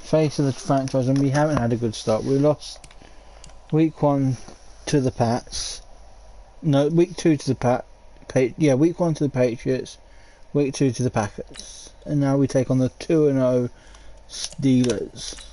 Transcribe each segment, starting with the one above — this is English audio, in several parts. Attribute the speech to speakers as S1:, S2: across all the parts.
S1: face of the franchise, and we haven't had a good start. We lost week 1 to the Pats. No, week 2 to the week 1 to the Patriots, week 2 to the Packers, and now we take on the 2-0 Steelers.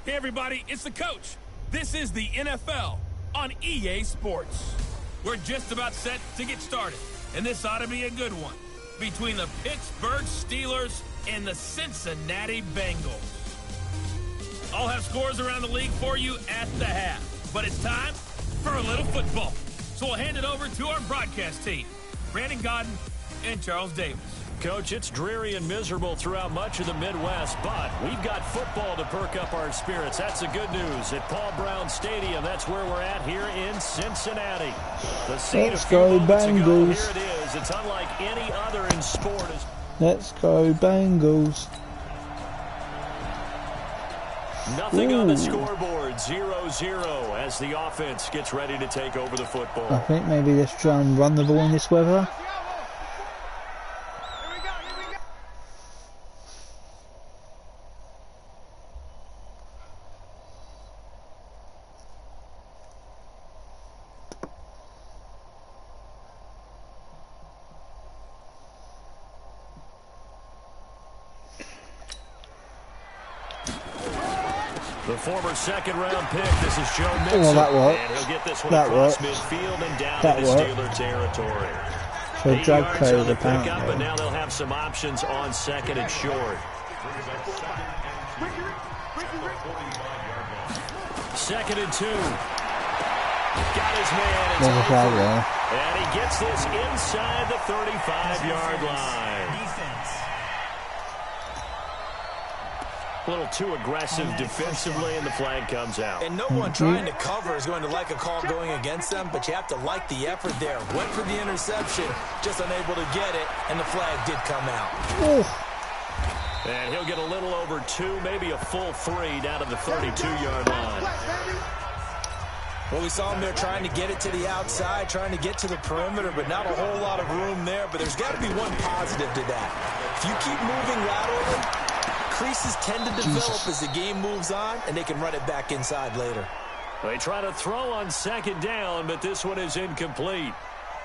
S2: Hey everybody, it's the coach. This is the NFL on EA Sports. We're just about set to get started, and this ought to be a good one between the Pittsburgh Steelers and the Cincinnati Bengals. I'll have scores around the league for you at the half, but it's time for a little football. So we'll hand it over to our broadcast team, Brandon Godden and Charles Davis.
S3: Coach, it's dreary and miserable throughout much of the Midwest, but we've got football to perk up our spirits. That's the good news. At Paul Brown Stadium, that's where we're at here in Cincinnati. The scene
S1: Let's go Bengals.
S3: Here it is. It's unlike any other in sport.
S1: Let's go Bengals.
S3: Nothing on the scoreboard, 0-0 as the offense gets ready to take over the football.
S1: I think maybe let's try and run the ball in this weather.
S3: The former second-round pick, this is Joe Mixon.
S1: Oh, that worked.
S3: And he'll get this one
S1: That
S3: across
S1: worked.
S3: midfield and down
S1: That
S3: into
S1: worked.
S3: Steeler territory.
S1: So
S3: 8
S1: drag
S3: yards
S1: play
S3: on
S1: was
S3: the
S1: apparently.
S3: pickup, but now they'll have some options on second and short. Second and 2. Got his man. It's
S1: There's a flag
S3: over.
S1: there.
S3: And he gets this inside the 35-yard line. A little too aggressive defensively, and the flag comes out.
S4: And no one trying to cover is going to like a call going against them, but you have to like the effort there. Went for the interception, just unable to get it, and the flag did come out.
S1: Oh.
S3: And he'll get a little over 2, maybe a full 3 down to the 32-yard line.
S4: Well, we saw him there trying to get it to the outside, trying to get to the perimeter, but not a whole lot of room there. But there's got to be one positive to that. If you keep moving laterally, creases tend to develop as the game moves on, and they can run it back inside later.
S3: They try to throw on second down, but this one is incomplete.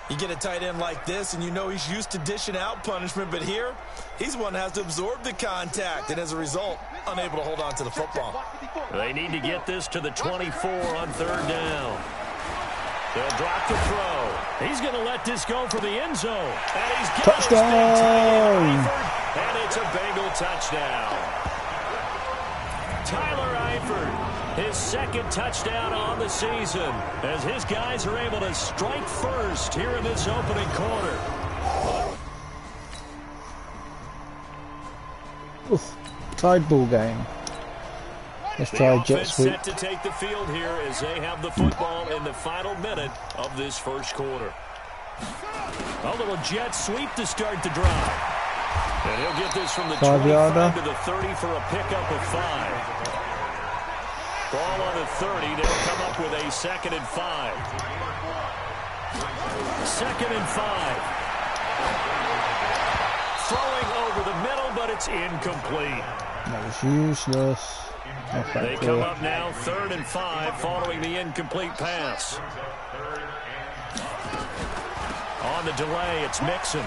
S4: You get a tight end like this, and you know he's used to dishing out punishment, but here, he's one that has to absorb the contact, and as a result, unable to hold on to the football.
S3: They need to get this to the 24 on third down. They'll drop the throw. He's going to let this go for the end zone. And he's got
S1: Touchdown!
S3: And it's a Bengal touchdown. Tyler Eifert, his second touchdown on the season, as his guys are able to strike first here in this opening quarter.
S1: Oof. Tied ball game. Let's try jet sweep.
S3: Set to take the field here as they have the football in the final minute of this first quarter. A little jet sweep to start the drive. And he'll get this from the 25 to the 30 for a pickup of 5. Ball on the 30. They'll come up with a 2nd and 5. 2nd and 5. Throwing over the middle, but it's incomplete.
S1: That was useless.
S3: They come up now 3rd and 5 following the incomplete pass. On the delay, it's Mixon.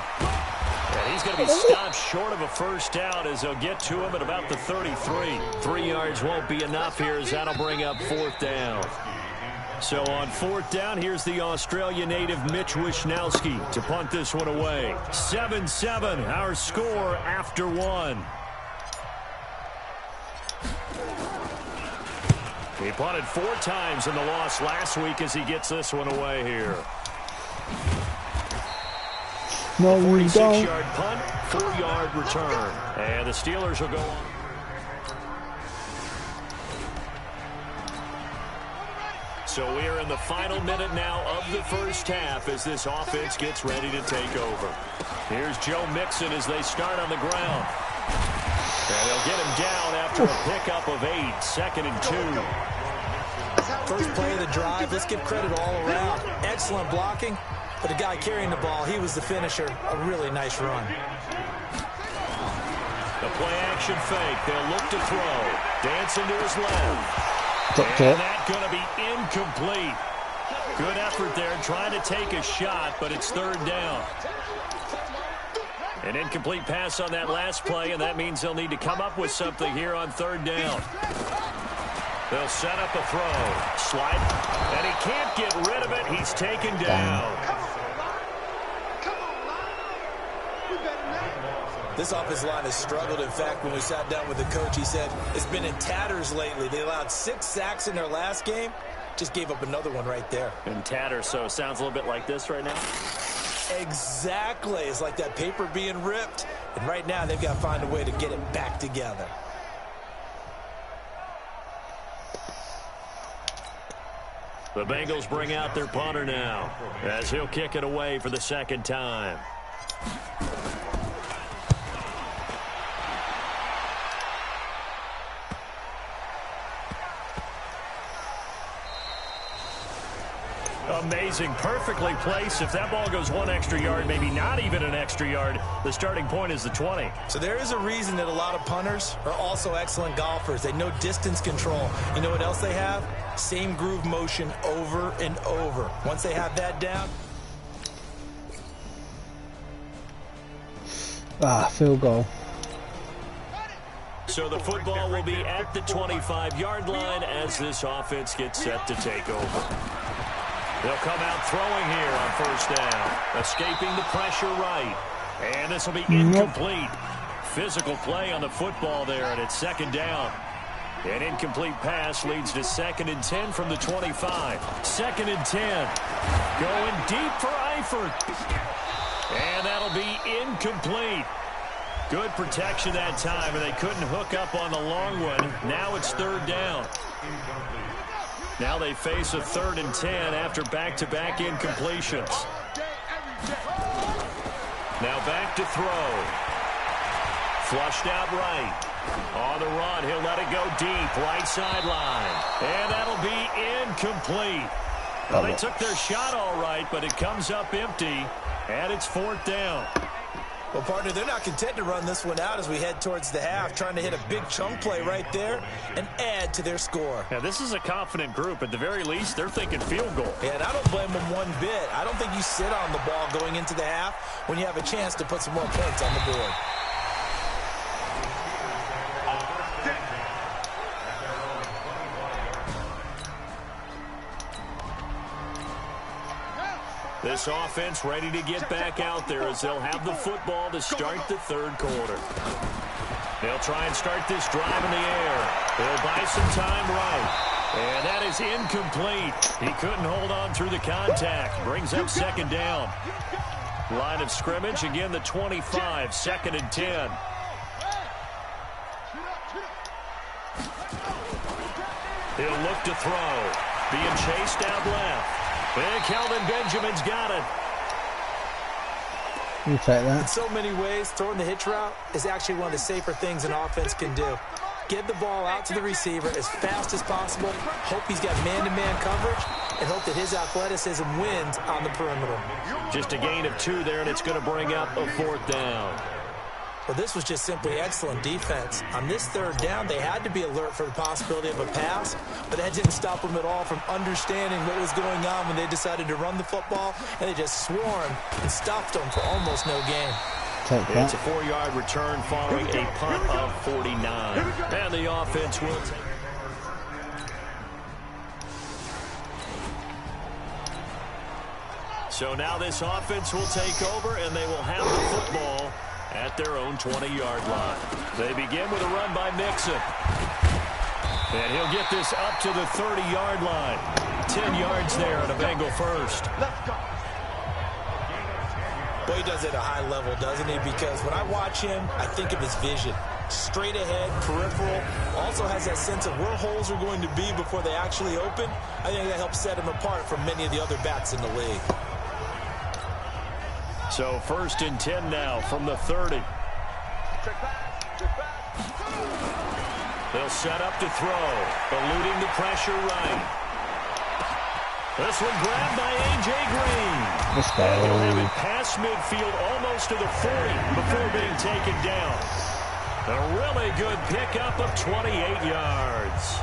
S3: And he's going to be stopped short of a first down as they'll get to him at about the 33. 3 yards won't be enough here as that'll bring up 4th down. So on 4th down, here's the Australia native Mitch Wishnowski to punt this one away. 7-7, our score after 1. He punted 4 times in the loss last week as he gets this one away here.
S1: No, you don't.
S3: 46-yard punt, 4-yard return. And the Steelers will go on. So we are in the final minute now of the first half as this offense gets ready to take over. Here's Joe Mixon as they start on the ground. And they'll get him down after a pickup of 8, 2nd and 2.
S4: First play of the drive, let's give credit all around. Excellent blocking, but the guy carrying the ball, he was the finisher. A really nice run.
S3: The play-action fake. They'll look to throw. Dancing to his left.
S1: And
S3: that's going to be incomplete. Good effort there trying to take a shot, but it's 3rd down. An incomplete pass on that last play, and that means they'll need to come up with something here on 3rd down. They'll set up a throw. Slide. And he can't get rid of it. He's taken down.
S4: This offensive line has struggled. In fact, when we sat down with the coach, he said it's been in tatters lately. They allowed 6 sacks in their last game. Just gave up another one right there.
S3: In tatters, so it sounds a little bit like this right now.
S4: Exactly. It's like that paper being ripped. And right now, they've got to find a way to get it back together.
S3: The Bengals bring out their punter now as he'll kick it away for the 2nd time. Amazing, perfectly placed. If that ball goes 1 extra yard, maybe not even an extra yard, the starting point is the 20.
S4: So there is a reason that a lot of punters are also excellent golfers. They know distance control. You know what else they have? Same groove motion over and over. Once they have that down.
S1: Field goal.
S3: So the football will be at the 25-yard line as this offense gets set to take over. They'll come out throwing here on 1st down. Escaping the pressure right. And this will be incomplete. Physical play on the football there, and it's 2nd down. An incomplete pass leads to 2nd and 10 from the 25. 2nd and 10. Going deep for Eifert. And that'll be incomplete. Good protection that time, and they couldn't hook up on the long one. Now it's 3rd down. Now they face a 3rd and 10 after back-to-back incompletions. Now back to throw. Flushed out right. On the run, he'll let it go deep, right sideline. And that'll be incomplete. Well, they took their shot all right, but it comes up empty, and it's 4th down.
S4: Well, partner, they're not content to run this one out as we head towards the half, trying to hit a big chunk play right there and add to their score.
S3: Now, this is a confident group. At the very least, they're thinking field goal.
S4: Yeah, and I don't blame them one bit. I don't think you sit on the ball going into the half when you have a chance to put some more points on the board.
S3: This offense ready to get back out there as they'll have the football to start the 3rd quarter. They'll try and start this drive in the air. They'll buy some time right. And that is incomplete. He couldn't hold on through the contact. Brings up 2nd down. Line of scrimmage, again the 25, 2nd and 10. He'll look to throw. Being chased out left. And Kelvin Benjamin's got it.
S1: You take that.
S4: In so many ways, throwing the hitch route is actually one of the safer things an offense can do. Get the ball out to the receiver as fast as possible, hope he's got man-to-man coverage, and hope that his athleticism wins on the perimeter.
S3: Just a gain of 2 there, and it's going to bring up a 4th down.
S4: Well, this was just simply excellent defense. On this 3rd down, they had to be alert for the possibility of a pass, but that didn't stop them at all from understanding what was going on when they decided to run the football, and they just swarmed and stopped them for almost no gain.
S3: It's a 4-yard return following a punt of 49. And the offense will take. So now this offense will take over, and they will have the football at their own 20-yard line. They begin with a run by Mixon. And he'll get this up to the 30-yard line. 10 yards there on a Bengal first.
S4: Well, he does it at a high level, doesn't he? Because when I watch him, I think of his vision. Straight ahead, peripheral. Also has that sense of where holes are going to be before they actually open. I think that helps set him apart from many of the other backs in the league.
S3: So 1st and 10 now from the 30. They'll set up to throw, eluding the pressure right. This one grabbed by A.J. Green.
S1: Let's go.
S3: And he'll have it past midfield almost to the 40 before being taken down. A really good pickup of 28 yards.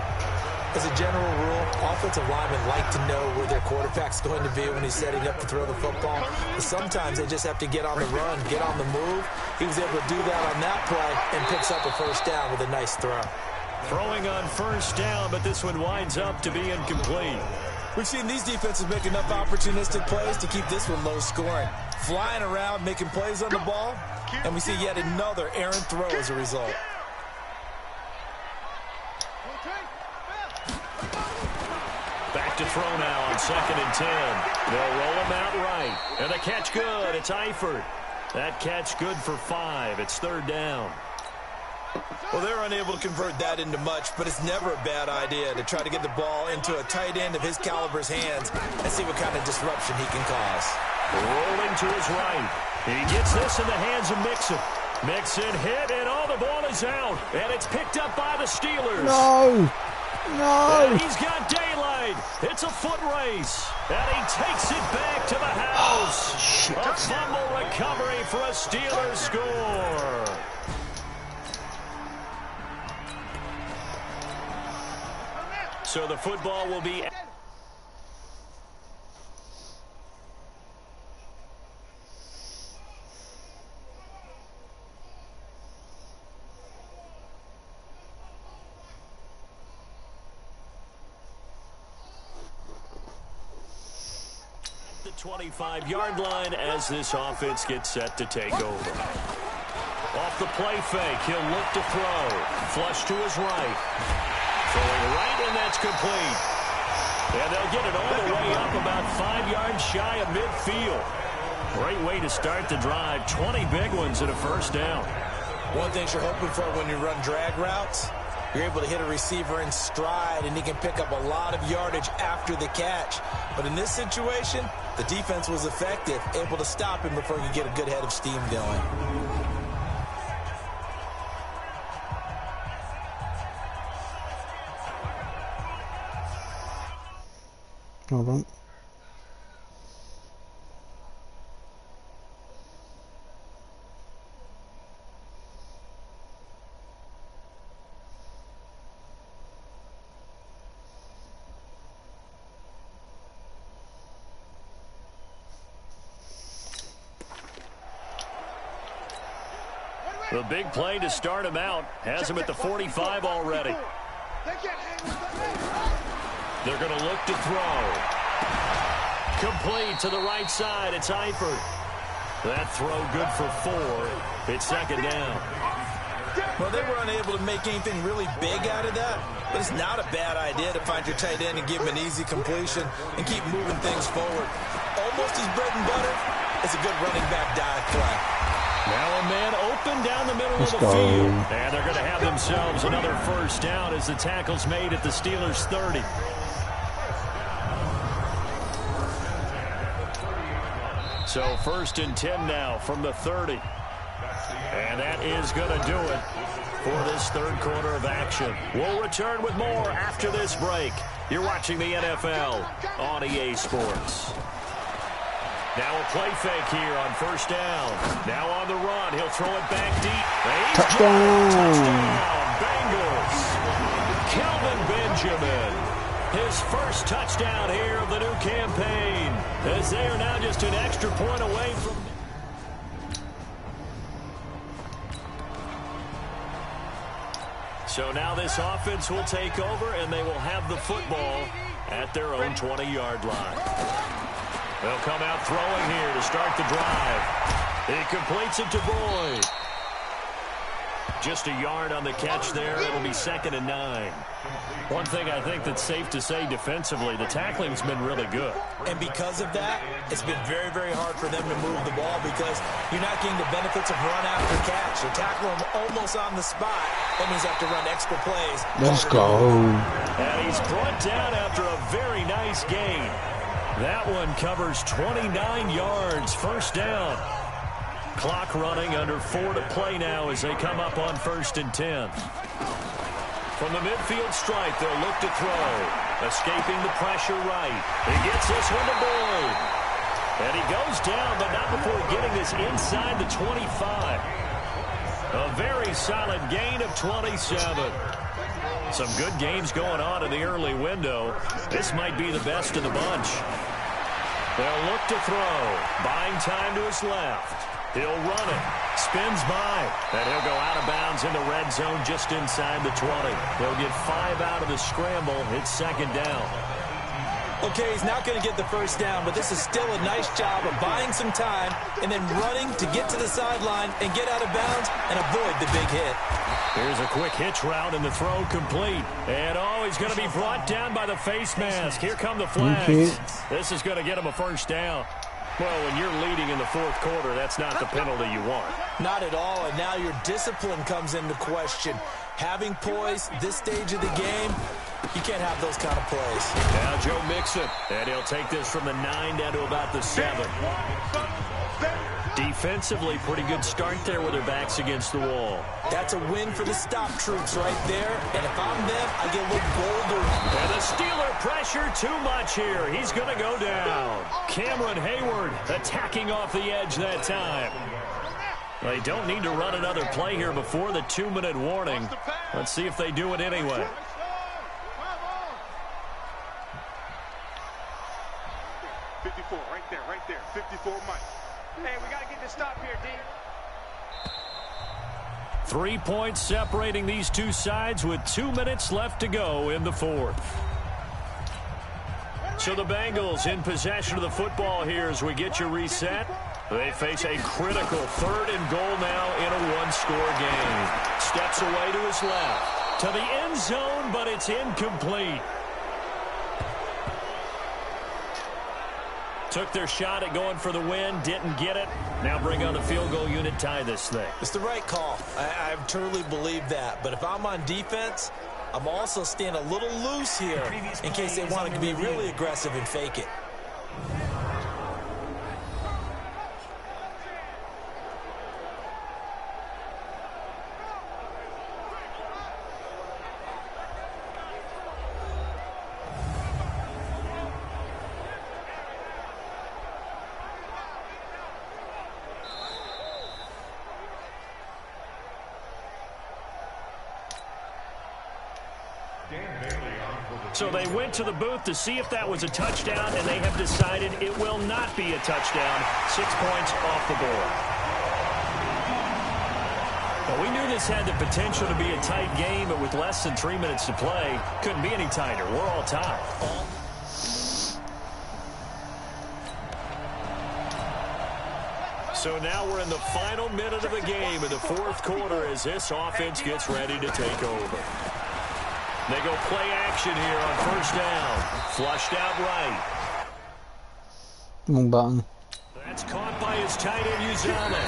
S4: As a general rule, offensive linemen like to know where their quarterback's going to be when he's setting up to throw the football. But sometimes they just have to get on the run, get on the move. He was able to do that on that play and picks up a first down with a nice throw.
S3: Throwing on first down, but this one winds up to be incomplete.
S4: We've seen these defenses make enough opportunistic plays to keep this one low scoring. Flying around, making plays on the ball, and we see yet another errant throw as a result.
S3: Back to throw now on 2nd and 10. They'll roll him out right. And the catch good. It's Eifert. That catch good for 5. It's 3rd down.
S4: Well, they're unable to convert that into much, but it's never a bad idea to try to get the ball into a tight end of his caliber's hands and see what kind of disruption he can cause.
S3: Rolling to his right. He gets this in the hands of Mixon. Mixon hit, and the ball is out. And it's picked up by the Steelers.
S1: No! No!
S3: And he's got daylight. It's a foot race. And he takes it back to the house. A fumble recovery for a Steelers score. So the football will be... the 25-yard line as this offense gets set to take over. Off the play fake, he'll look to throw. Flush to his right. Throwing right, and that's complete. And they'll get it all the way up about 5 yards shy of midfield. Great way to start the drive. 20 big ones and a first down.
S4: One thing you're hoping for when you run drag routes, you're able to hit a receiver in stride, and he can pick up a lot of yardage after the catch. But in this situation, the defense was effective, able to stop him before he could get a good head of steam going.
S1: Hold on.
S3: The big play to start him out has him at the 45 already. They're going to look to throw. Complete to the right side. It's Eifert. That throw good for 4. It's 2nd down.
S4: Well, they were unable to make anything really big out of that, but it's not a bad idea to find your tight end and give him an easy completion and keep moving things forward. Almost his bread and butter. It's a good running back dive play.
S3: Now a man open down the middle of the field. And they're going to have themselves another first down as the tackle's made at the Steelers' 30. So 1st and 10 now from the 30. And that is going to do it for this 3rd quarter of action. We'll return with more after this break. You're watching the NFL on EA Sports. Now a play fake here on first down. Now on the run. He'll throw it back deep. Touchdown, Bengals. Kelvin Benjamin. His first touchdown here of the new campaign, as they are now just an extra point away from... So now this offense will take over, and they will have the football at their own 20-yard line. They'll come out throwing here to start the drive. He completes it to Boyd. Just a yard on the catch there. It'll be 2nd and 9. One thing I think that's safe to say defensively, the tackling's been really good.
S4: And because of that, it's been very, very hard for them to move the ball because you're not getting the benefits of run after catch. You tackle them almost on the spot. That means you have to run extra plays.
S1: Let's go.
S3: And he's brought down after a very nice gain. That one covers 29 yards, 1st down. Clock running, under 4 to play now as they come up on 1st and 10. From the midfield stripe, they'll look to throw. Escaping the pressure right. He gets this one to Boyd. And he goes down, but not before getting this inside the 25. A very solid gain of 27. Some good games going on in the early window. This might be the best of the bunch. They'll look to throw. Buying time to his left. He'll run it. Spins by. And he'll go out of bounds in the red zone just inside the 20. They'll get 5 out of the scramble. It's 2nd down.
S4: Okay, he's not going to get the 1st down, but this is still a nice job of buying some time and then running to get to the sideline and get out of bounds and avoid the big hit.
S3: Here's a quick hitch route and the throw complete. And he's going to be brought down by the face mask. Here come the flags. This is going to get him a 1st down. Well, when you're leading in the 4th quarter, that's not the penalty you want.
S4: Not at all, and now your discipline comes into question. Having poise this stage of the game, you can't have those kind of plays.
S3: Now Joe Mixon, and he'll take this from the 9 down to about the 7. Defensively, pretty good start there with their backs against the wall.
S4: That's a win for the stop troops right there, and if I'm them, I get a little bolder.
S3: And the Steeler pressure too much here. He's going to go down. Cameron Hayward attacking off the edge that time. They don't need to run another play here before the 2-minute warning. Let's see if they do it anyway.
S5: Right there. 54 Mike. Hey, we got to get this stop here, D.
S3: 3 points separating these two sides with 2 minutes left to go in the 4th. So the Bengals in possession of the football here as we get you reset. They face a critical 3rd and goal now in a 1-score game. Steps away to his left. To the end zone, but it's incomplete. Took their shot at going for the win, didn't get it. Now bring on the field goal unit, tie this thing.
S4: It's the right call. I truly believe that. But if I'm on defense, I'm also staying a little loose here in case they want to be really aggressive and fake it.
S3: So they went to the booth to see if that was a touchdown, and they have decided it will not be a touchdown. 6 points off the board. Well, we knew this had the potential to be a tight game, but with less than 3 minutes to play, couldn't be any tighter. We're all tied. So now we're in the final minute of the game in the 4th quarter as this offense gets ready to take over. They go play action here on 1st down. Flushed out right.
S1: Wrong button.
S3: That's caught by his tight end, Uzama.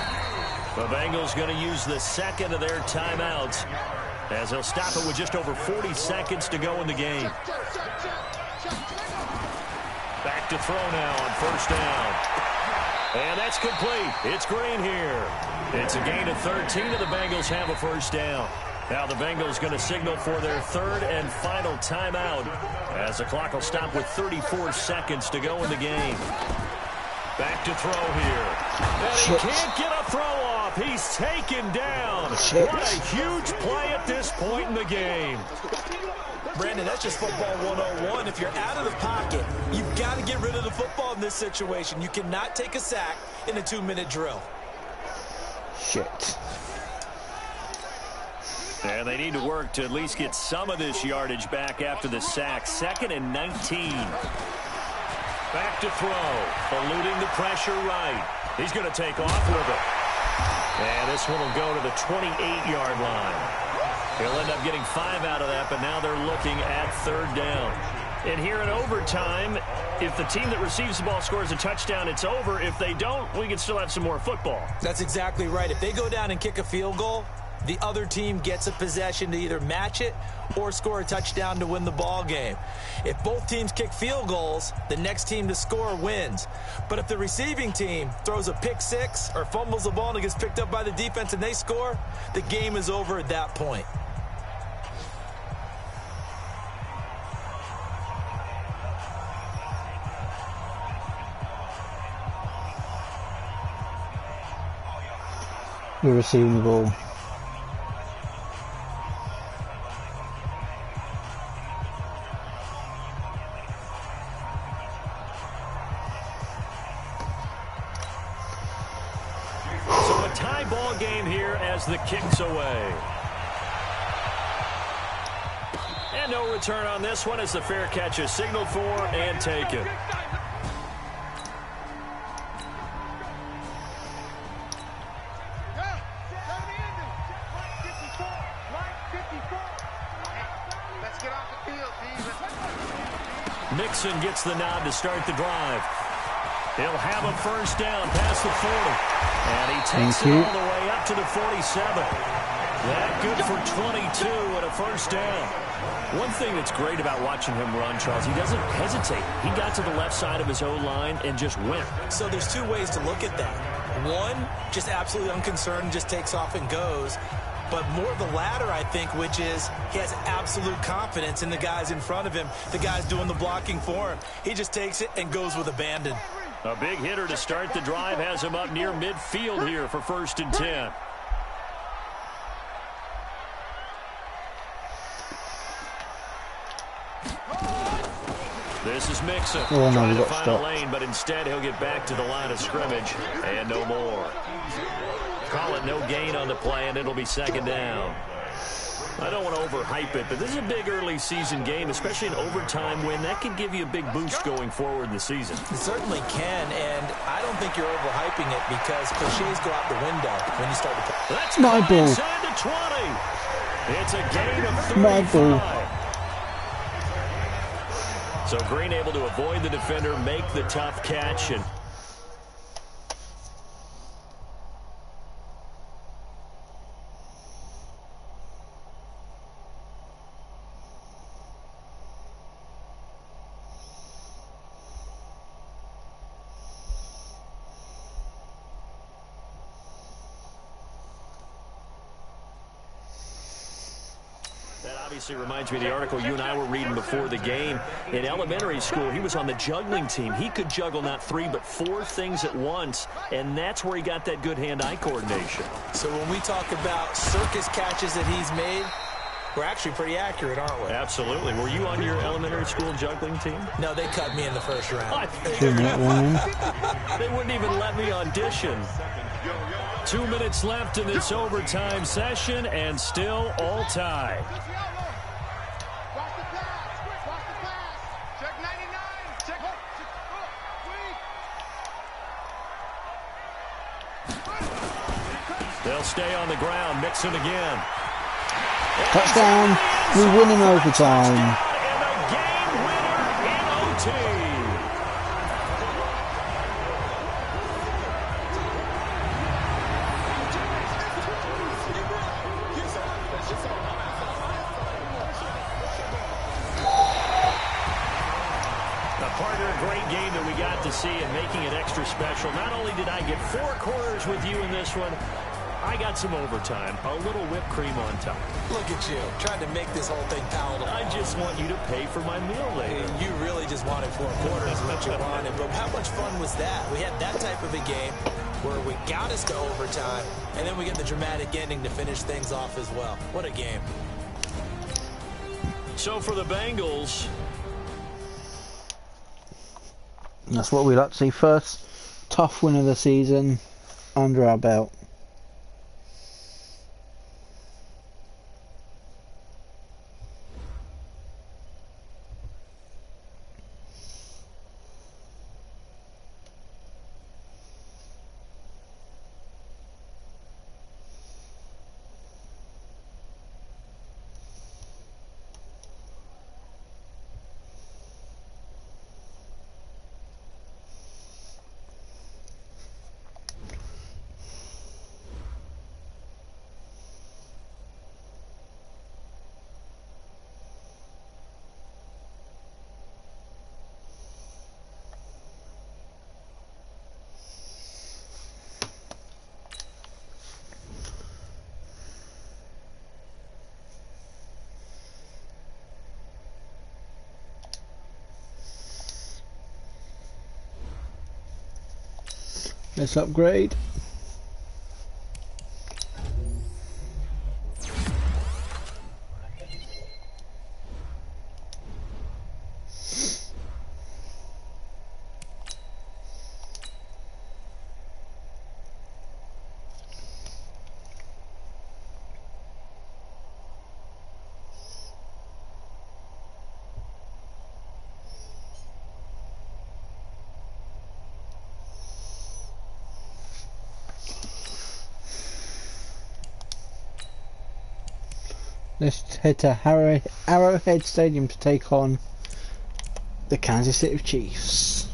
S3: The Bengals going to use the 2nd of their timeouts as they'll stop it with just over 40 seconds to go in the game. Back to throw now on 1st down. And that's complete. It's Green here. It's a gain of 13, and the Bengals have a 1st down. Now the Bengals going to signal for their 3rd and final timeout as the clock will stop with 34 seconds to go in the game. Back to throw here. And he can't get a throw off. He's taken down. What a huge play at this point in the game.
S4: Brandon, that's just football 101. If you're out of the pocket, you've got to get rid of the football in this situation. You cannot take a sack in a 2-minute drill.
S1: Shit.
S3: And they need to work to at least get some of this yardage back after the sack. 2nd and 19. Back to throw. Eluding the pressure right. He's going to take off with it. And this one will go to the 28-yard line. He'll end up getting 5 out of that, but now they're looking at 3rd down. And here in overtime, if the team that receives the ball scores a touchdown, it's over. If they don't, we can still have some more football.
S4: That's exactly right. If they go down and kick a field goal, the other team gets a possession to either match it or score a touchdown to win the ball game. If both teams kick field goals, the next team to score wins. But if the receiving team throws a pick six or fumbles the ball and it gets picked up by the defense and they score, the game is over at that point.
S1: We're receiving the ball.
S3: So a tie ball game here as the kick's away. And no return on this one as the fair catch is signaled for and taken. Mixon gets the nod to start the drive. He'll have a 1st down past the 40. And he takes it all the way up to the 47. That good for 22 and a 1st down. One thing that's great about watching him run, Charles, he doesn't hesitate. He got to the left side of his O-line and just went.
S4: So there's 2 ways to look at that. One, just absolutely unconcerned, just takes off and goes. But more the latter, I think, which is he has absolute confidence in the guys in front of him, the guys doing the blocking for him. He just takes it and goes with abandon.
S3: A big hitter to start the drive has him up near midfield here for 1st and 10. This is Mixon trying to find a lane, but instead he'll get back to the line of scrimmage and no more. Call it no gain on the play, and it'll be 2nd down. I don't want to overhype it, but this is a big early season game, especially an overtime win. That can give you a big boost going forward in the season.
S4: It certainly can, and I don't think you're overhyping it because cliches go out the window when you start to play.
S3: That's my ball. Inside the 20. It's a gain of 35.
S1: My ball.
S3: So Green able to avoid the defender, make the tough catch, and obviously reminds me of the article you and I were reading before the game. In elementary school, he was on the juggling team. He could juggle not 3 but 4 things at once, and that's where he got that good hand-eye coordination.
S4: So when we talk about circus catches that he's made, we're actually pretty accurate, aren't we?
S3: Absolutely. Were you on your elementary school juggling team?
S4: No, they cut me in the 1st round.
S3: They wouldn't even let me audition. 2 minutes left in this overtime session, and still all tied. They'll stay on the ground. Mixon again.
S1: Touchdown. We win in overtime.
S3: And a game winner in OT. Partner, a great game that we got to see and making it extra special. Not only did I get 4 quarters with you in this one, I got some overtime, a little whipped cream on top.
S4: Look at you, trying to make this whole thing palatable.
S3: I just want you to pay for my meal later.
S4: You really just wanted 4 quarters, what you wanted. But how much fun was that? We had that type of a game where we got us to overtime, and then we get the dramatic ending to finish things off as well. What a game.
S3: So for the Bengals,
S1: that's what we like to see. First tough win of the season under our belt. Let's upgrade. Let's head to Arrowhead Stadium to take on the Kansas City Chiefs.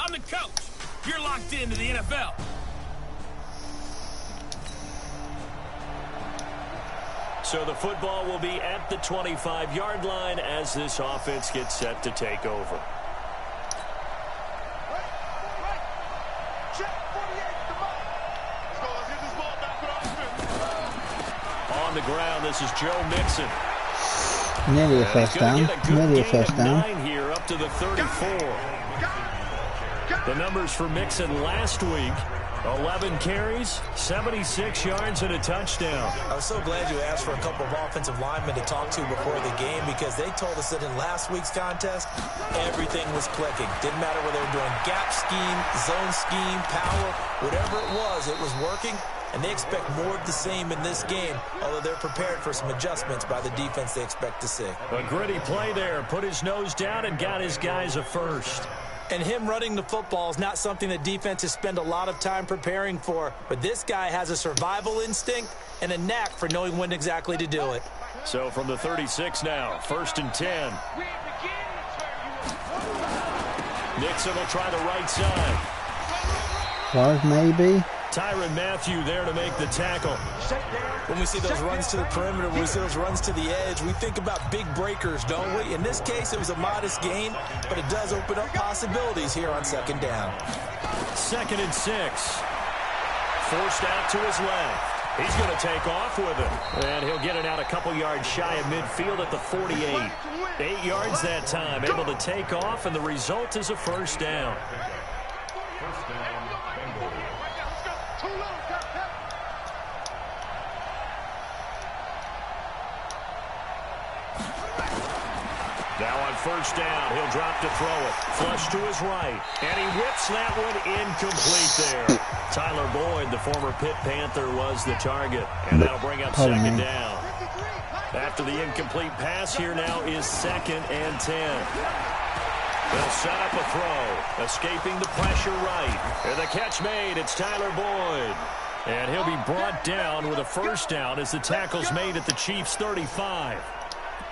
S2: I'm the coach. You're locked into the NFL.
S3: So the football will be at the 25-yard line as this offense gets set to take over. On the ground, this is Joe Mixon.
S1: Nearly a first down. Nearly a first down.
S3: 9 here up to the 34. The numbers for Mixon last week: 11 carries, 76 yards, and a touchdown.
S4: I was so glad you asked for a couple of offensive linemen to talk to before the game, because they told us that in last week's contest, everything was clicking. Didn't matter whether they were doing gap scheme, zone scheme, power, whatever it was working. And they expect more of the same in this game, although they're prepared for some adjustments by the defense they expect to see.
S3: A gritty play there. Put his nose down and got his guys a first.
S4: And him running the football is not something that defenses spend a lot of time preparing for. But this guy has a survival instinct and a knack for knowing when exactly to do it.
S3: So from the 36 now, 1st and 10. Nixon will try the right side.
S1: 5 maybe.
S3: Tyrann Mathieu there to make the tackle.
S4: When we see those runs to the perimeter, when we see those runs to the edge, we think about big breakers, don't we? In this case, it was a modest gain, but it does open up possibilities here on 2nd down.
S3: 2nd and 6. Forced out to his left. He's going to take off with it. And he'll get it out a couple yards shy of midfield at the 48. 8 yards that time, able to take off, and the result is a first down. Now on 1st down, he'll drop to throw it. Flush to his right. And he whips that one incomplete there. Tyler Boyd, the former Pitt Panther, was the target. And that'll bring up 2nd down. After the incomplete pass, here now is 2nd and 10. They'll set up a throw. Escaping the pressure right. And the catch made. It's Tyler Boyd. And he'll be brought down with a first down as the tackle's made at the Chiefs' 35.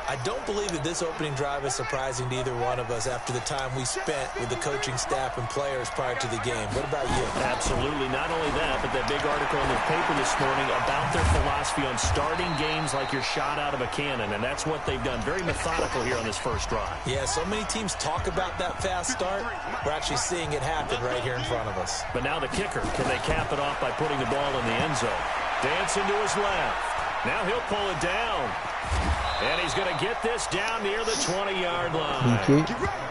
S4: I don't believe that this opening drive is surprising to either one of us after the time we spent with the coaching staff and players prior to the game. What about you?
S3: Absolutely. Not only that, but that big article in the paper this morning about their philosophy on starting games like you're shot out of a cannon, and that's what they've done. Very methodical here on this first drive.
S4: Yeah, so many teams talk about that fast start. We're actually seeing it happen right here in front of us.
S3: But now the kicker. Can they cap it off by putting the ball in the end zone? Dancing to his left. Now he'll pull it down. And he's going to get this down near the 20-yard line.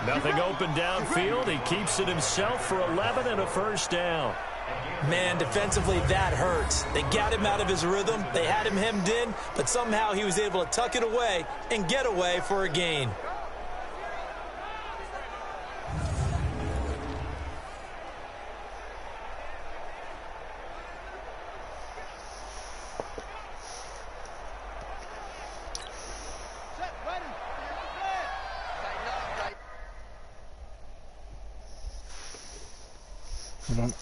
S3: Nothing open downfield. He keeps it himself for 11 and a first down.
S4: Man, defensively, that hurts. They got him out of his rhythm. They had him hemmed in, but somehow he was able to tuck it away and get away for a gain.
S1: Hold on.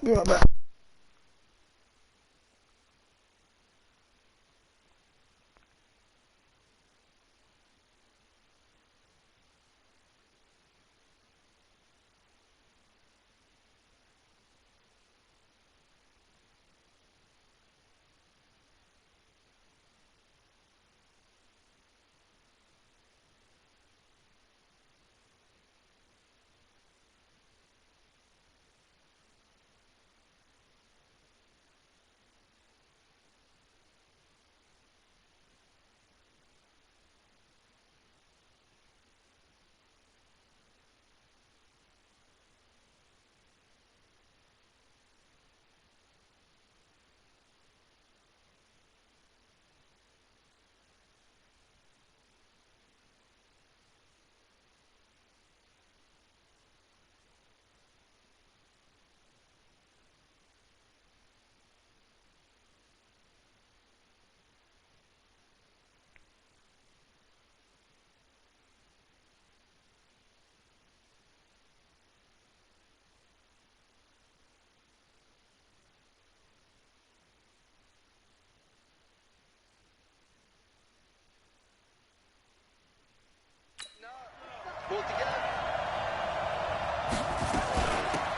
S1: Be right back.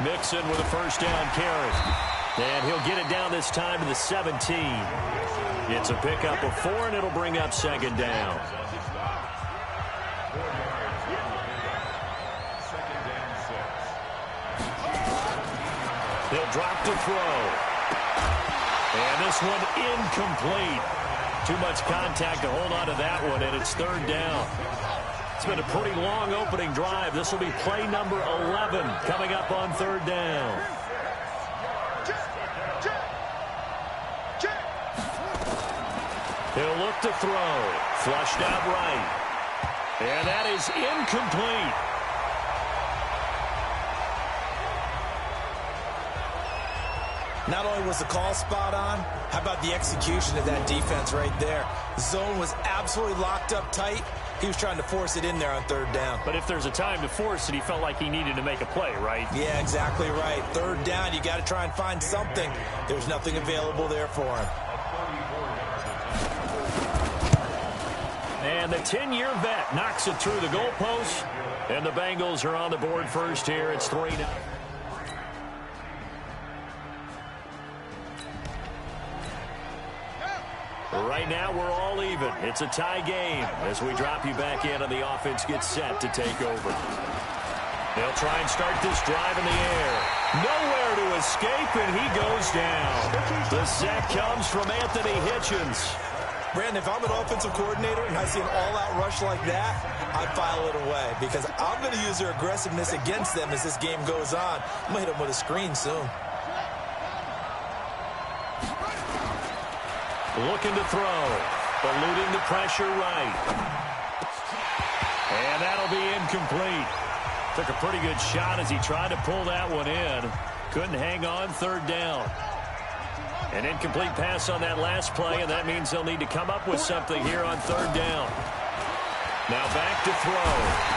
S3: Mixon with a first down carry. And he'll get it down this time to the 17. It's a pickup of 4, and it'll bring up second down. He'll drop to throw. And this one incomplete. Too much contact to hold on to that one, and it's third down. It's been a pretty long opening drive. This will be play number 11 coming up on third down. He'll look to throw. Flushed out right. And that is incomplete.
S4: Not only was the call spot on, how about the execution of that defense right there? Zone was absolutely locked up tight. He was trying to force it in there on third down.
S3: But if there's a time to force it, he felt like he needed to make a play, right?
S4: Yeah, exactly right. Third down, you got to try and find something. There's nothing available there for him.
S3: And the 10-year vet knocks it through the goalpost. And the Bengals are on the board first here. It's 3-0. Right now, we're all even. It's a tie game as we drop you back in and the offense gets set to take over. They'll try and start this drive in the air. Nowhere to escape, and he goes down. The sack comes from Anthony Hitchens.
S4: Brandon, if I'm an offensive coordinator and I see an all-out rush like that, I file it away because I'm going to use their aggressiveness against them as this game goes on. I'm going to hit them with a screen soon.
S3: Looking to throw. Eluding the pressure right. And that'll be incomplete. Took a pretty good shot as he tried to pull that one in. Couldn't hang on third down. An incomplete pass on that last play, and that means they'll need to come up with something here on third down. Now back to throw.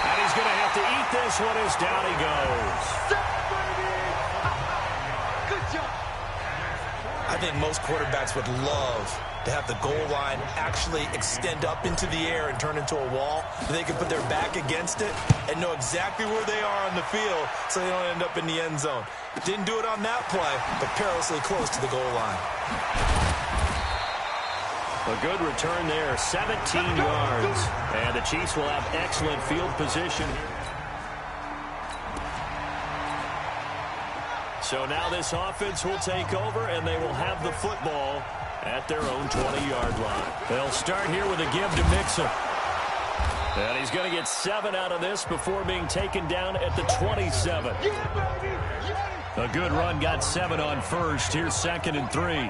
S3: And he's going to have to eat this one as down he goes.
S5: Good job.
S4: I think most quarterbacks would love to have the goal line actually extend up into the air and turn into a wall. They can put their back against it and know exactly where they are on the field so they don't end up in the end zone. Didn't do it on that play, but perilously close to the goal line.
S3: A good return there, 17 yards. And the Chiefs will have excellent field position. So now this offense will take over, and they will have the football at their own 20-yard line. They'll start here with a give to Mixon. And he's going to get 7 out of this before being taken down at the 27. A good run, got 7 on first. Here's 2nd and 3.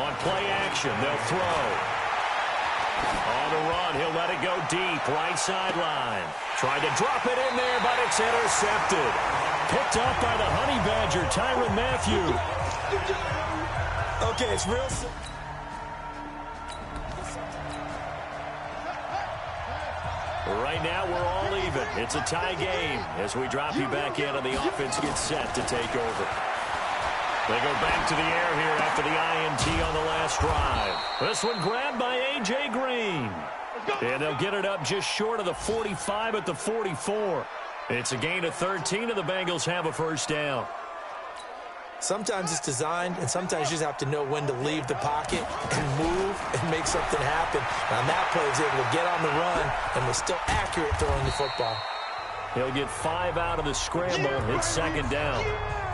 S3: On play action, they'll throw. On the run, he'll let it go deep, right sideline. Tried to drop it in there, but it's intercepted. Picked up by the Honey Badger, Tyrann Mathieu.
S4: Okay, it's real simple.
S3: Right now, we're all even. It's a tie game as we drop you back in and the offense gets set to take over. They go back to the air here after the INT on the last drive. This one grabbed by A.J. Green. And they'll get it up just short of the 45 at the 44. It's a gain of 13, and the Bengals have a first down.
S4: Sometimes it's designed, and sometimes you just have to know when to leave the pocket and move and make something happen. On that play, he was able to get on the run and was still accurate throwing the football.
S3: He'll get 5 out of the scramble. It's 2nd down.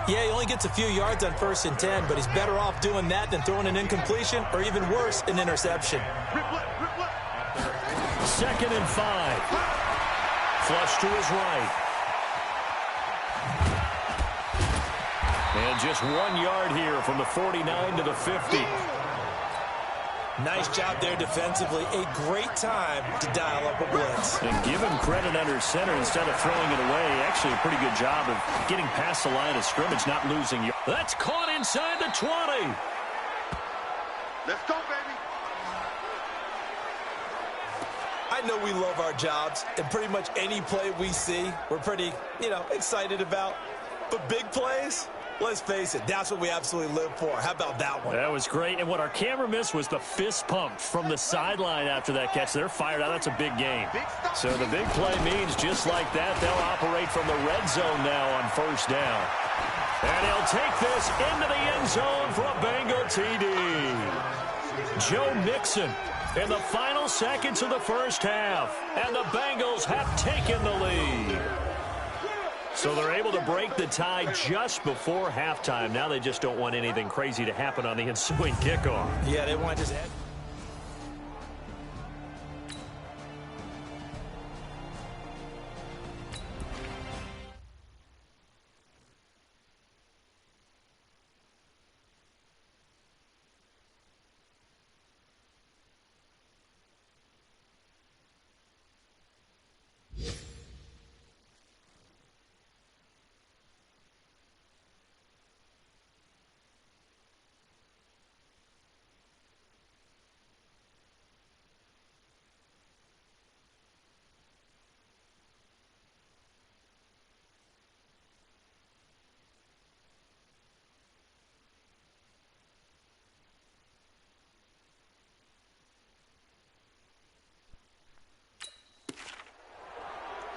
S4: Yeah, he only gets a few yards on 1st and 10, but he's better off doing that than throwing an incompletion or even worse, an interception.
S3: 2nd and 5. Flush to his right. And just 1 yard here from the 49 to the 50.
S4: Nice job there defensively. A great time to dial up a blitz.
S3: And give him credit under center instead of throwing it away. Actually, a pretty good job of getting past the line of scrimmage, not losing you. That's caught inside the 20.
S5: Let's go, baby.
S4: I know we love our jobs, and pretty much any play we see, we're pretty, excited about. But big plays, Let's face it, that's what we absolutely live for. How about that one?
S3: That was great. And what our camera missed was the fist pump from the sideline after that catch. They're fired out. That's a big game. So the big play means just like that, they'll operate from the red zone now on first down. And he'll take this into the end zone for a Bengal TD. Joe Mixon in the final seconds of the first half. And the Bengals have taken the lead. So they're able to break the tie just before halftime. Now they just don't want anything crazy to happen on the ensuing kickoff.
S4: Yeah, they want to just head.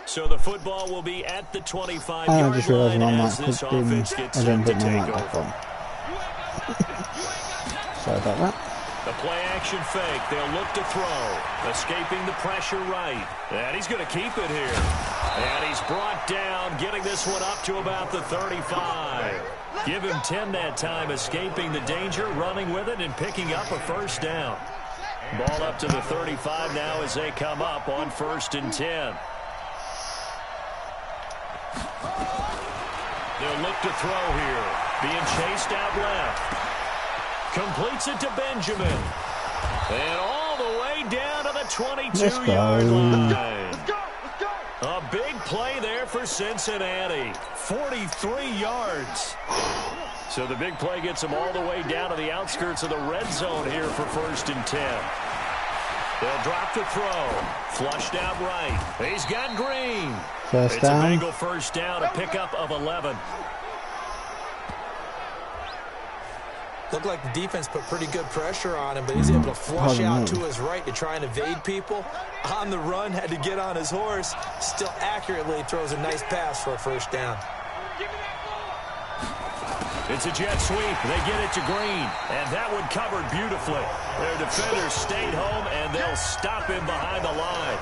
S3: So the football will be at the 25-yard line as this offense gets set to take over.
S1: Sorry about that.
S3: The play-action fake. They'll look to throw. Escaping the pressure right. And he's going to keep it here. And he's brought down, getting this one up to about the 35. Give him 10 that time, escaping the danger, running with it, and picking up a first down. Ball up to the 35 now as they come up on 1st and 10. They'll look to throw here. Being chased out left. Completes it to Benjamin. And all the way down to the 22-yard line. A big play there for Cincinnati. 43 yards. So the big play gets them all the way down to the outskirts of the red zone here for 1st and 10. They'll drop the throw. Flushed out right. He's got Green.
S1: First down.
S3: It's a Bengal first down, a pickup of 11.
S4: Looked like the defense put pretty good pressure on him, but he's able to flush out to his right to try and evade people. On the run, had to get on his horse. Still accurately throws a nice pass for a first down.
S3: It's a jet sweep. They get it to Green, and that one covered beautifully. Their defenders stayed home, and they'll stop him behind the line.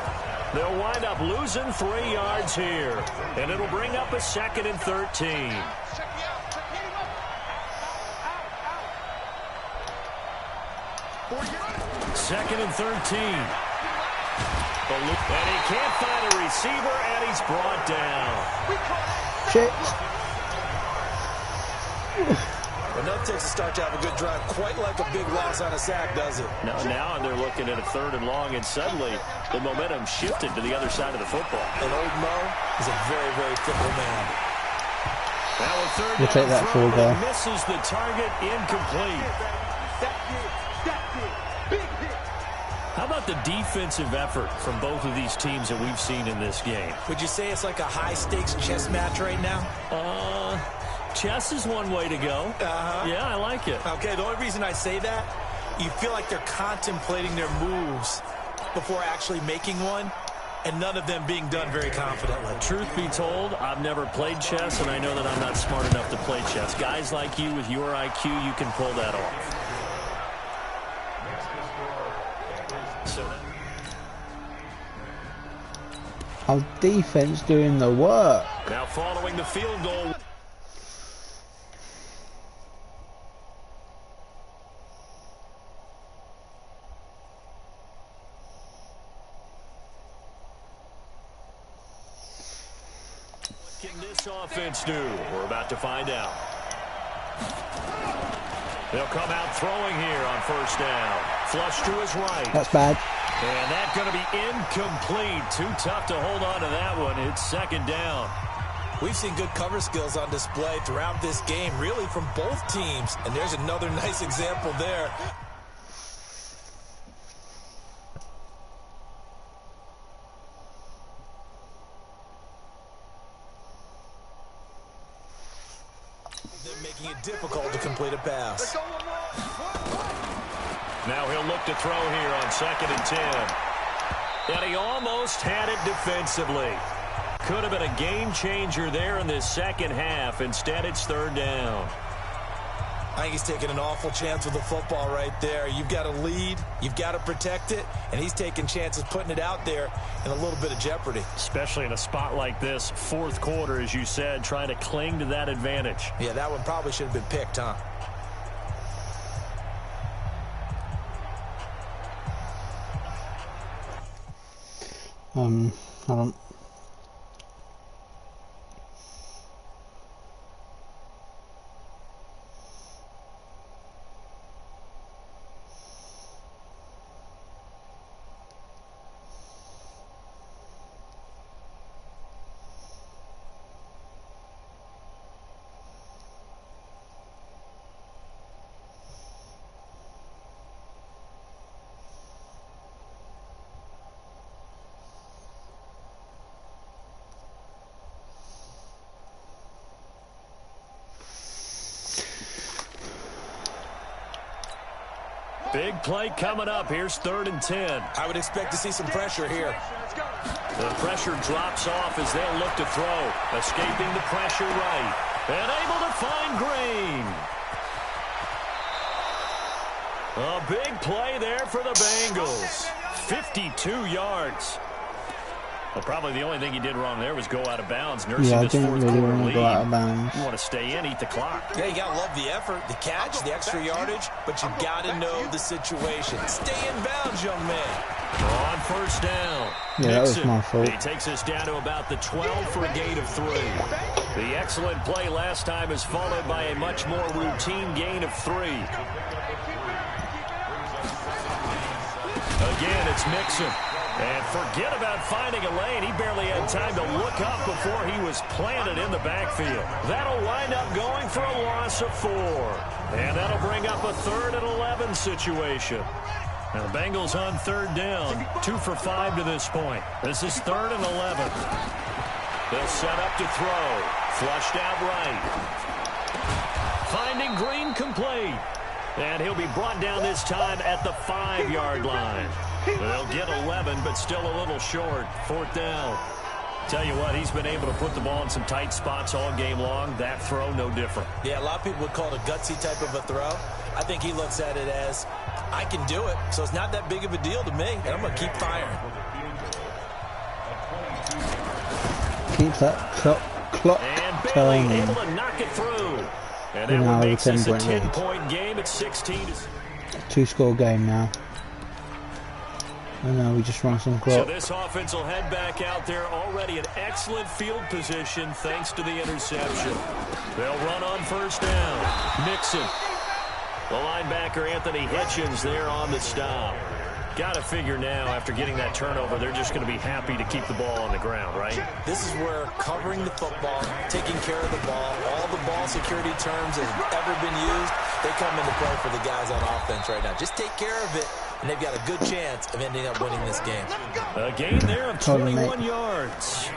S3: They'll wind up losing 3 yards here, and it'll bring up a 2nd and 13. Second and 13. And he can't find a receiver, and he's brought down.
S1: Shit.
S4: Well, that takes a start to have a good drive. Quite like a big loss on a sack, does it?
S3: No, now they're looking at a 3rd and long, and suddenly the momentum shifted to the other side of the football.
S4: And old Mo is a very, very fickle man.
S3: Now a 3rd
S1: We'll take that
S3: throw,
S1: full goal.
S3: misses the target, incomplete. How about the defensive effort from both of these teams that we've seen in this game?
S4: Would you say it's like a high-stakes chess match right now?
S3: Chess is one way to go. Yeah, I like it.
S4: Okay, the only reason I say that, you feel like they're contemplating their moves before actually making one, and none of them being done very confidently.
S3: Truth be told, I've never played chess, and I know that I'm not smart enough to play chess. Guys like you with your IQ, you can pull that off.
S1: Our defense doing the work.
S3: Now following the field goal. What can this offense do? We're about to find out. They'll come out throwing here on 1st down. Flush to his right.
S1: That's bad.
S3: And that's going to be incomplete. Too tough to hold on to that one. It's 2nd down.
S4: We've seen good cover skills on display throughout this game, really from both teams. And there's another nice example there. They're making it difficult to complete a pass.
S3: Now he'll look to throw here on 2nd and 10. And he almost had it defensively. Could have been a game changer there in this second half. Instead, it's 3rd down.
S4: I think he's taking an awful chance with the football right there. You've got to lead, you've got to protect it, and he's taking chances putting it out there in a little bit of jeopardy.
S3: Especially in a spot like this, 4th quarter, as you said, trying to cling to that advantage.
S4: Yeah, that one probably should have been picked, huh?
S1: I don't.
S3: Big play coming up. Here's 3rd and 10.
S4: I would expect to see some pressure here.
S3: The pressure drops off as they'll look to throw. Escaping the pressure right. And able to find Green. A big play there for the Bengals. 52 yards. Well, probably the only thing he did wrong there was go out of bounds. Nursing
S1: Yeah, I
S3: this
S1: didn't
S3: 4th
S1: really
S3: quarter
S1: want to
S3: lead.
S1: go out of bounds.
S3: You want to stay in, eat the clock.
S4: Yeah, you got to love the effort, the catch, the extra yardage, but you got to know the situation. Stay in bounds, young man.
S3: On 1st down.
S1: Yeah, that was
S3: Nixon.
S1: my fault.
S3: He takes us down to about the 12 for a gain of 3. The excellent play last time is followed by a much more routine gain of 3. Again, it's Mixon. And forget about finding a lane. He barely had time to look up before he was planted in the backfield. That'll wind up going for a loss of 4. And that'll bring up a 3rd and 11 situation. Now the Bengals on 3rd down. 2 for 5 to this point. This is 3rd and 11. They'll set up to throw. Flushed out right. Finding Green complete. And he'll be brought down this time at the 5-yard line. They'll get 11, but still a little short. 4th down. Tell you what, he's been able to put the ball in some tight spots all game long. That throw, no different.
S4: Yeah, a lot of people would call it a gutsy type of a throw. I think he looks at it as, I can do it, so it's not that big of a deal to me, and I'm going to keep firing.
S1: Keep that clock
S3: And Bailey
S1: turning.
S3: able to knock it through. And that
S1: Now
S3: one
S1: the
S3: makes this a
S1: 10-point lead.
S3: 10-point game at 16.
S1: 2-score game now. I know, we just run some
S3: So
S1: clock.
S3: this offense will head back out there already in excellent field position thanks to the interception. They'll run on 1st down. Mixon. The linebacker, Anthony Hitchens, there on the stop. Got to figure now, after getting that turnover, they're just going to be happy to keep the ball on the ground, right?
S4: This is where covering the football, taking care of the ball, all the ball security terms that have ever been used, they come into play for the guys on offense right now. Just take care of it, and they've got a good chance of ending up winning this game.
S3: A gain there of
S1: Totally,
S3: 21 yards.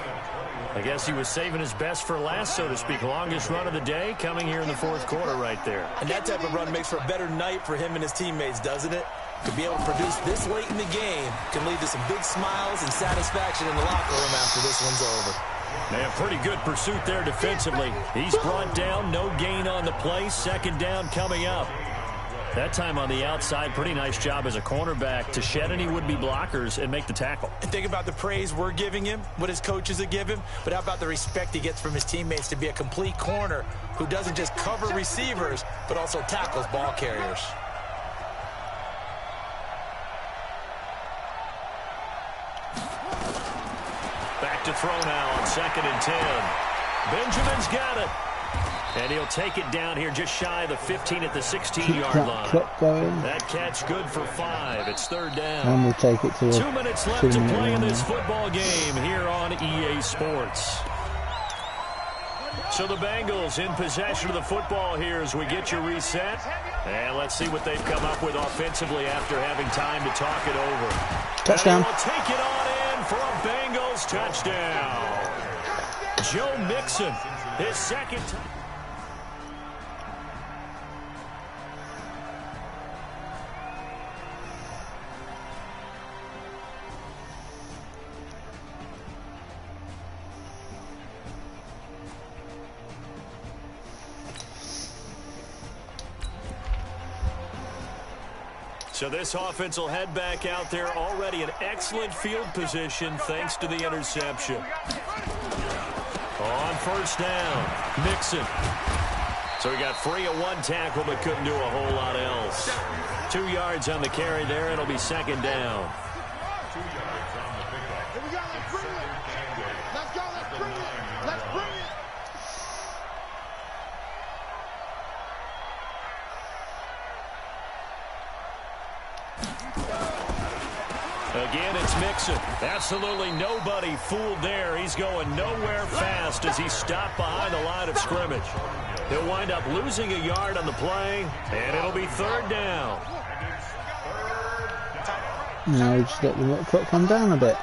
S3: I guess he was saving his best for last, so to speak. Longest run of the day coming here in the 4th quarter right there.
S4: And that type of run makes for a better night for him and his teammates, doesn't it? To be able to produce this late in the game can lead to some big smiles and satisfaction in the locker room after this one's over.
S3: Man, pretty good pursuit there defensively. He's brought down, no gain on the play. 2nd down coming up. That time on the outside, pretty nice job as a cornerback to shed any would-be blockers and make the tackle.
S4: And think about the praise we're giving him, what his coaches have given him, but how about the respect he gets from his teammates to be a complete corner who doesn't just cover receivers, but also tackles ball carriers.
S3: Back to throw now on 2nd and 10. Benjamin's got it. And he'll take it down here just shy of the 15 at the 16-yard
S1: Keep that
S3: line.
S1: clock going.
S3: That catch good for 5. It's 3rd down.
S1: And we'll take it to the
S3: 2 minutes left
S1: 2
S3: to
S1: minute
S3: play in
S1: line.
S3: this football game here on EA Sports. So the Bengals in possession of the football here as we get you reset. And let's see what they've come up with offensively after having time to talk it over.
S1: Touchdown.
S3: And we'll take it on in for a Bengals touchdown. Joe Mixon, his 2nd. So this offense will head back out there, already in excellent field position thanks to the interception. On first down, Mixon. So he got free of one tackle but couldn't do a whole lot else. 2 yards on the carry there. It'll be second down. Again, it's Mixon. Absolutely nobody fooled there. He's going nowhere fast as he stopped behind the line of scrimmage. He'll wind up losing a yard on the play, and it'll be third down.
S1: Now we just let the clock come down a bit.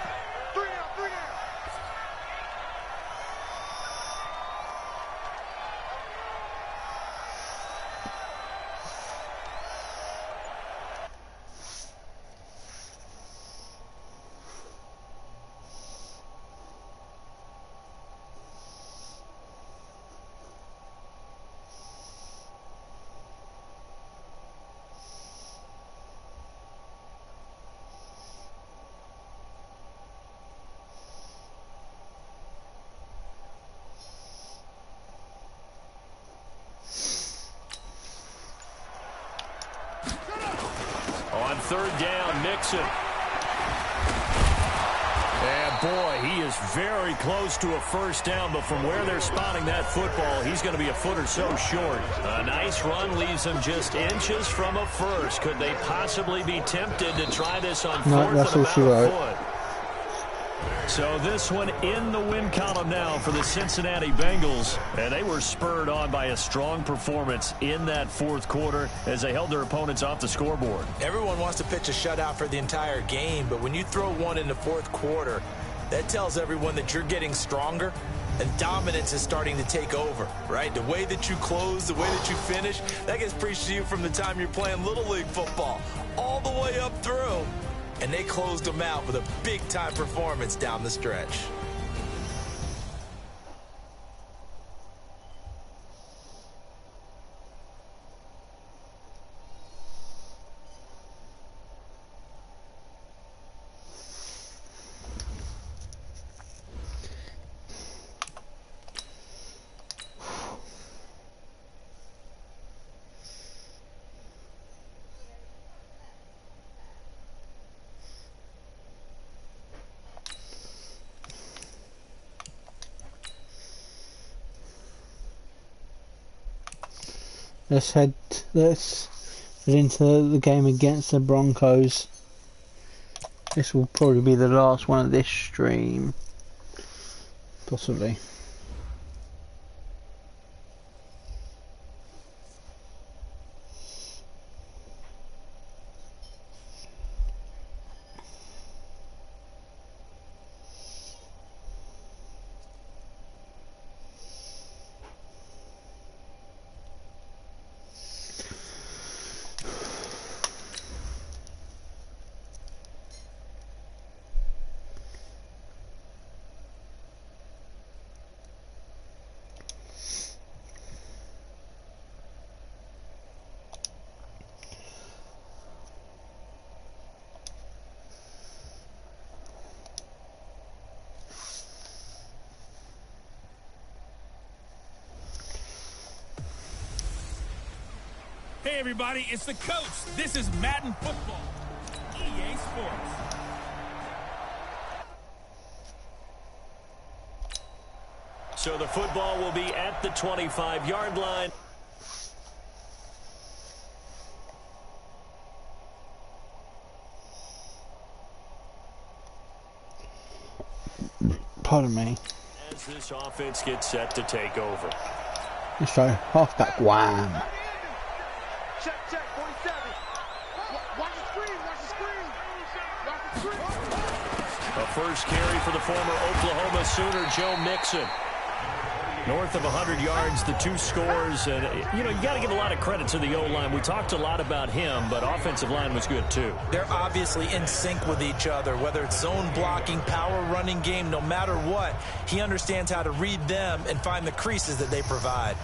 S3: Third down, Mixon. And boy, he is very close to a first down, but from where they're spotting that football, he's going to be a foot or so short. A nice run leaves him just inches from a first. Could they possibly be tempted to try this on fourth and about a foot? So this one in the win column now for the Cincinnati Bengals. And they were spurred on by a strong performance in that fourth quarter as they held their opponents off the scoreboard.
S4: Everyone wants to pitch a shutout for the entire game, but when you throw one in the fourth quarter, that tells everyone that you're getting stronger and dominance is starting to take over, right? The way that you close, the way that you finish, that gets preached to you from the time you're playing Little League football all the way up through. And they closed them out with a big-time performance down the stretch.
S1: Let's head into the game against the Broncos. This will probably be the last one of this stream, possibly.
S2: Hey everybody, it's the coach. This is Madden Football, EA Sports.
S3: So the football will be at the 25-yard line.
S1: Pardon me.
S3: As this offense gets set to take over.
S1: Let's try halfback wham.
S5: Check, 47. Watch the screen, watch the screen. Watch the screen.
S3: A first carry for the former Oklahoma Sooner, Joe Mixon. North of 100 yards, the two scores. And, you know, you got to give a lot of credit to the O-line. We talked a lot about him, but offensive line was good, too.
S4: They're obviously in sync with each other, whether it's zone blocking, power running game, no matter what. He understands how to read them and find the creases that they provide.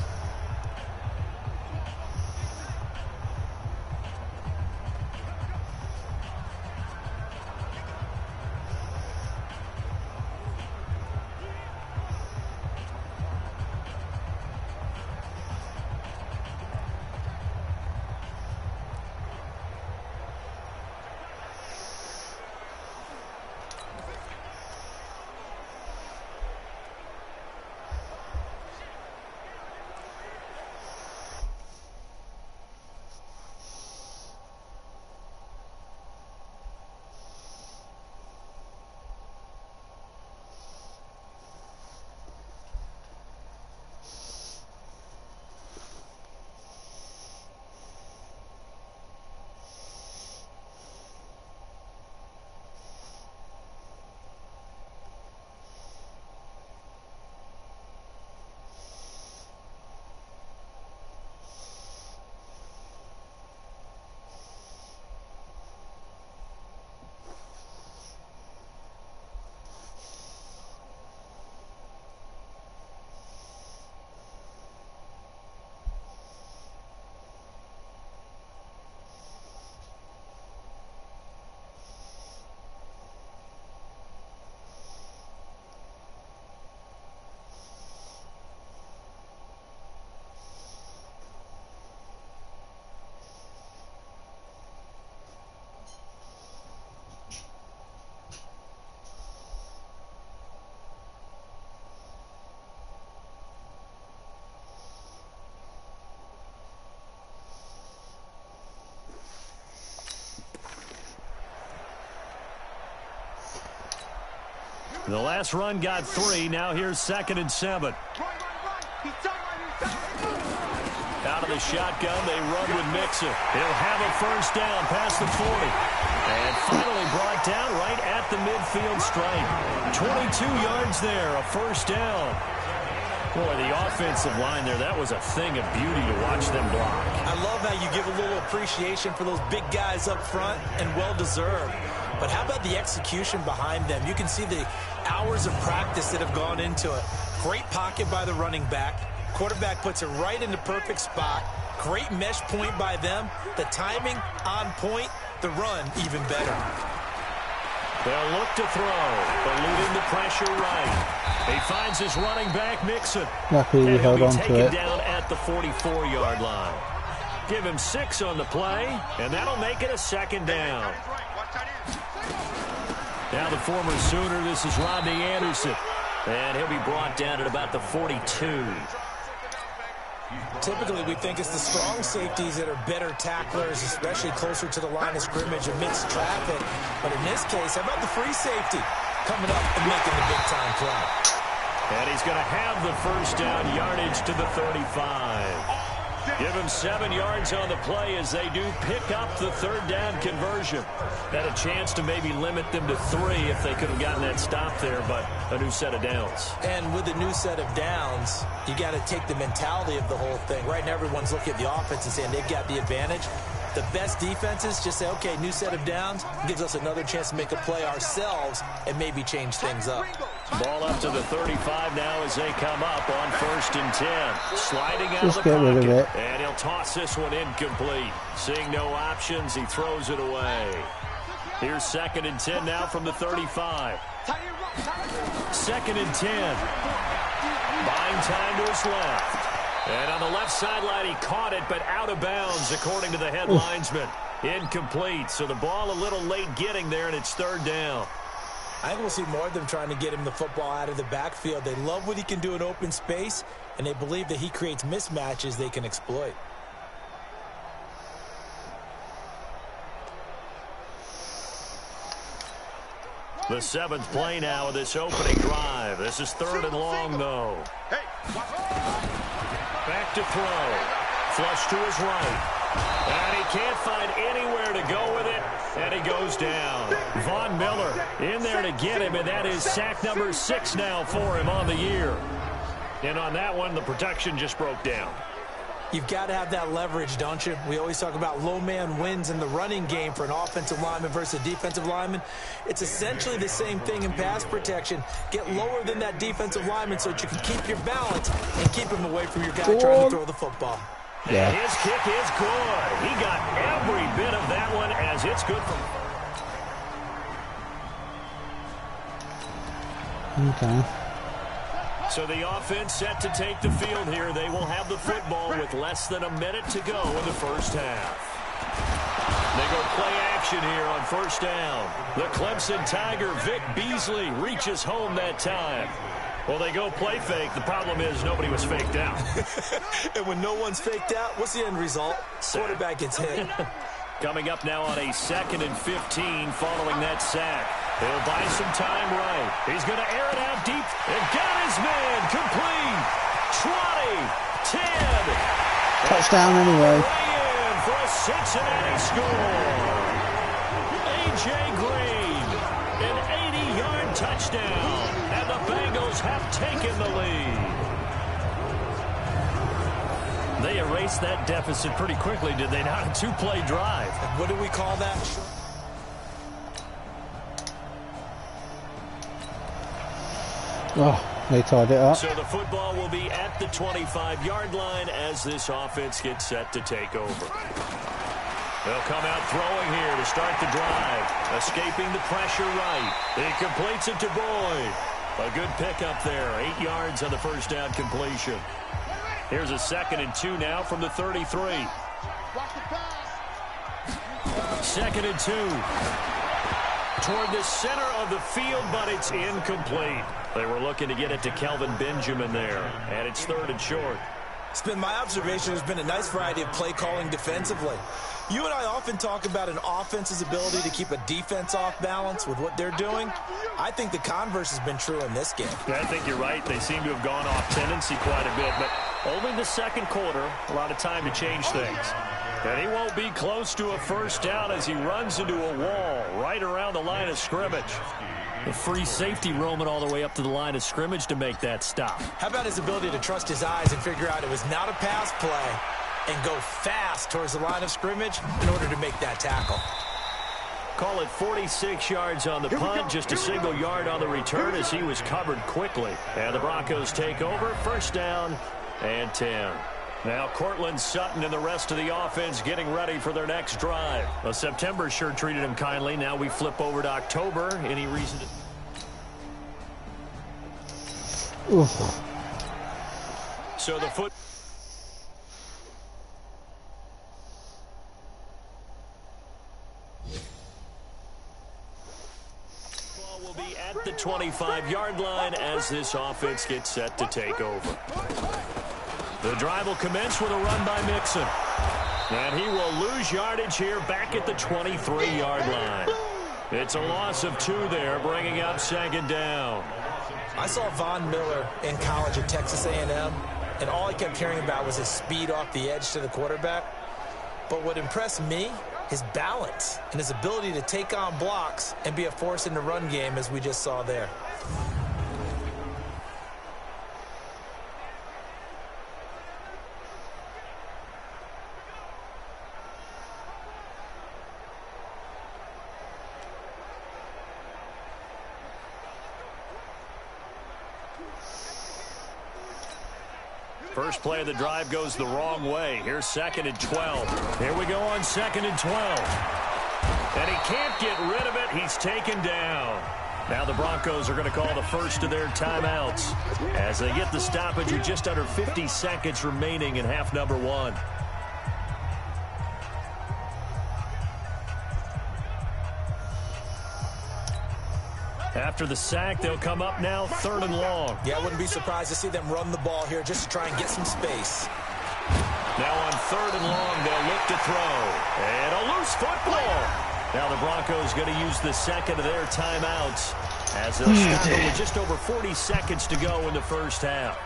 S3: The last run got 3. Now here's 2nd and 7. Out of the shotgun, they run with Mixon. He'll have a first down past the 40. And finally brought down right at the midfield stripe. 22 yards there, a first down. Boy, the offensive line there, that was a thing of beauty to watch them block.
S4: I love how you give a little appreciation for those big guys up front, and well-deserved. But how about the execution behind them? You can see the hours of practice that have gone into it. Great pocket by the running back. Quarterback puts it right in the perfect spot. Great mesh point by them. The timing on point. The run even better.
S3: They'll look to throw, eluding the pressure right. He finds his running back, Mixon.
S1: Luckily we held on to it.
S3: Taken down at the 44-yard line. Give him 6 on the play, and that'll make it a 2nd down. Now the former Sooner, this is Rodney Anderson. And he'll be brought down at about the 42.
S4: Typically, we think it's the strong safeties that are better tacklers, especially closer to the line of scrimmage amidst traffic. But in this case, how about the free safety coming up and making the big-time play?
S3: And he's going to have the first down, yardage to the 35. Give him 7 yards on the play as they do pick up the 3rd down conversion. Had a chance to maybe limit them to 3 if they could have gotten that stop there, but a new set of downs.
S4: And with a new set of downs, you got to take the mentality of the whole thing. Right now, everyone's looking at the offense and saying they've got the advantage. The best defenses just say, okay, new set of downs, gives us another chance to make a play ourselves and maybe change things up.
S3: Ball up to the 35 now as they come up on 1st and 10. Sliding out
S1: Just
S3: of the
S1: get rid of it.
S3: pocket. And he'll toss this one incomplete. Seeing no options, he throws it away. Here's 2nd and 10 now from the 35. 2nd and 10. Buying time to his left. And on the left sideline, he caught it, but out of bounds, according to the head linesman. Incomplete, so the ball a little late getting there, and it's 3rd down.
S4: I think we'll see more of them trying to get him the football out of the backfield. They love what he can do in open space, and they believe that he creates mismatches they can exploit.
S3: The 7th play now of this opening drive. This is 3rd and long, though. Back to throw. Flush to his right. And he can't find anywhere to go with it. And he goes down. Von Miller in there to get him, and that is sack number 6 now for him on the year. And on that one, the protection just broke down.
S4: You've got to have that leverage, don't you? We always talk about low man wins in the running game for an offensive lineman versus a defensive lineman. It's essentially the same thing in pass protection. Get lower than that defensive lineman so that you can keep your balance and keep him away from your guy trying to throw the football.
S1: Yeah.
S3: And his kick is good. He got every bit of that one as it's good for him.
S1: Okay.
S3: So the offense set to take the field here. They will have the football with less than a minute to go in the first half. They go play action here on 1st down. The Clemson Tiger, Vic Beasley, reaches home that time. Well, they go play fake. The problem is nobody was faked out.
S4: And when no one's faked out, what's the end result? Quarterback gets hit.
S3: Coming up now on a 2nd and 15 following that sack. He'll buy some time right. He's going to air it out deep. And got his man complete. 20, 10.
S1: Touchdown anyway.
S3: Way in for a Cincinnati score. A.J. Green, an 80-yard touchdown. And the Bengals have taken the lead. They erased that deficit pretty quickly, did they not? A 2-play drive.
S4: What do we call that?
S1: Oh, they tied it up.
S3: So the football will be at the 25-yard line as this offense gets set to take over. They'll come out throwing here to start the drive. Escaping the pressure right. He completes it to Boyd. A good pickup there. 8 yards on the first down completion. Here's a 2nd and 2 now from the 33. 2nd and 2. Toward the center of the field, but it's incomplete. They were looking to get it to Kelvin Benjamin there, and it's 3rd and short.
S4: It's been my observation there's been a nice variety of play calling defensively. You and I often talk about an offense's ability to keep a defense off balance with what they're doing. I think the converse has been true in this game.
S3: Yeah, I think you're right. They seem to have gone off tendency quite a bit, but only the second quarter, a lot of time to change things. And he won't be close to a first down as he runs into a wall right around the line of scrimmage. The free safety roaming all the way up to the line of scrimmage to make that stop.
S4: How about his ability to trust his eyes and figure out it was not a pass play and go fast towards the line of scrimmage in order to make that tackle?
S3: Call it 46 yards on the punt, just a single yard on the return as he was covered quickly. And the Broncos take over, first down and 10. Now Cortland Sutton and the rest of the offense getting ready for their next drive. Well, September sure treated him kindly. Now we flip over to October. Any reason to...
S1: Oof.
S3: So the foot... Ball will be at the 25-yard line as this offense gets set to take over. The drive will commence with a run by Mixon. And he will lose yardage here back at the 23-yard line. It's a loss of 2 there, bringing up second down.
S4: I saw Von Miller in college at Texas A&M, and all I kept hearing about was his speed off the edge to the quarterback. But what impressed me, his balance and his ability to take on blocks and be a force in the run game, as we just saw there.
S3: First play of the drive goes the wrong way. Here's 2nd and 12. Here we go on 2nd and 12. And he can't get rid of it. He's taken down. Now the Broncos are going to call the first of their timeouts as they get the stoppage with just under 50 seconds remaining in half number 1. After the sack, they'll come up now 3rd and long.
S4: Yeah, I wouldn't be surprised to see them run the ball here just to try and get some space.
S3: Now on 3rd and long, they'll look to throw. And a loose football. Now the Broncos going to use the second of their timeouts as they'll stop it with just over 40 seconds to go in the first half.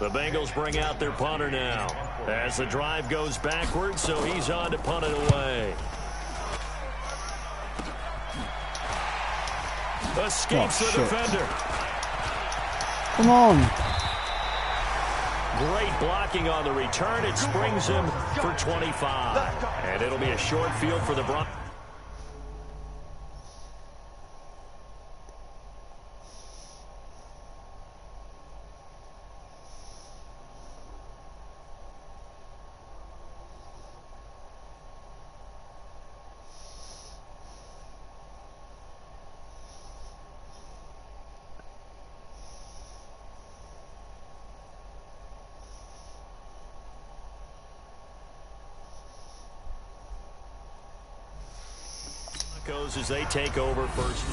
S3: The Bengals bring out their punter now as the drive goes backwards, so he's on to punt it away. Escapes the defender.
S1: Come on.
S3: Great blocking on the return. It springs him for 25. And it'll be a short field for the Broncos. As they take over first.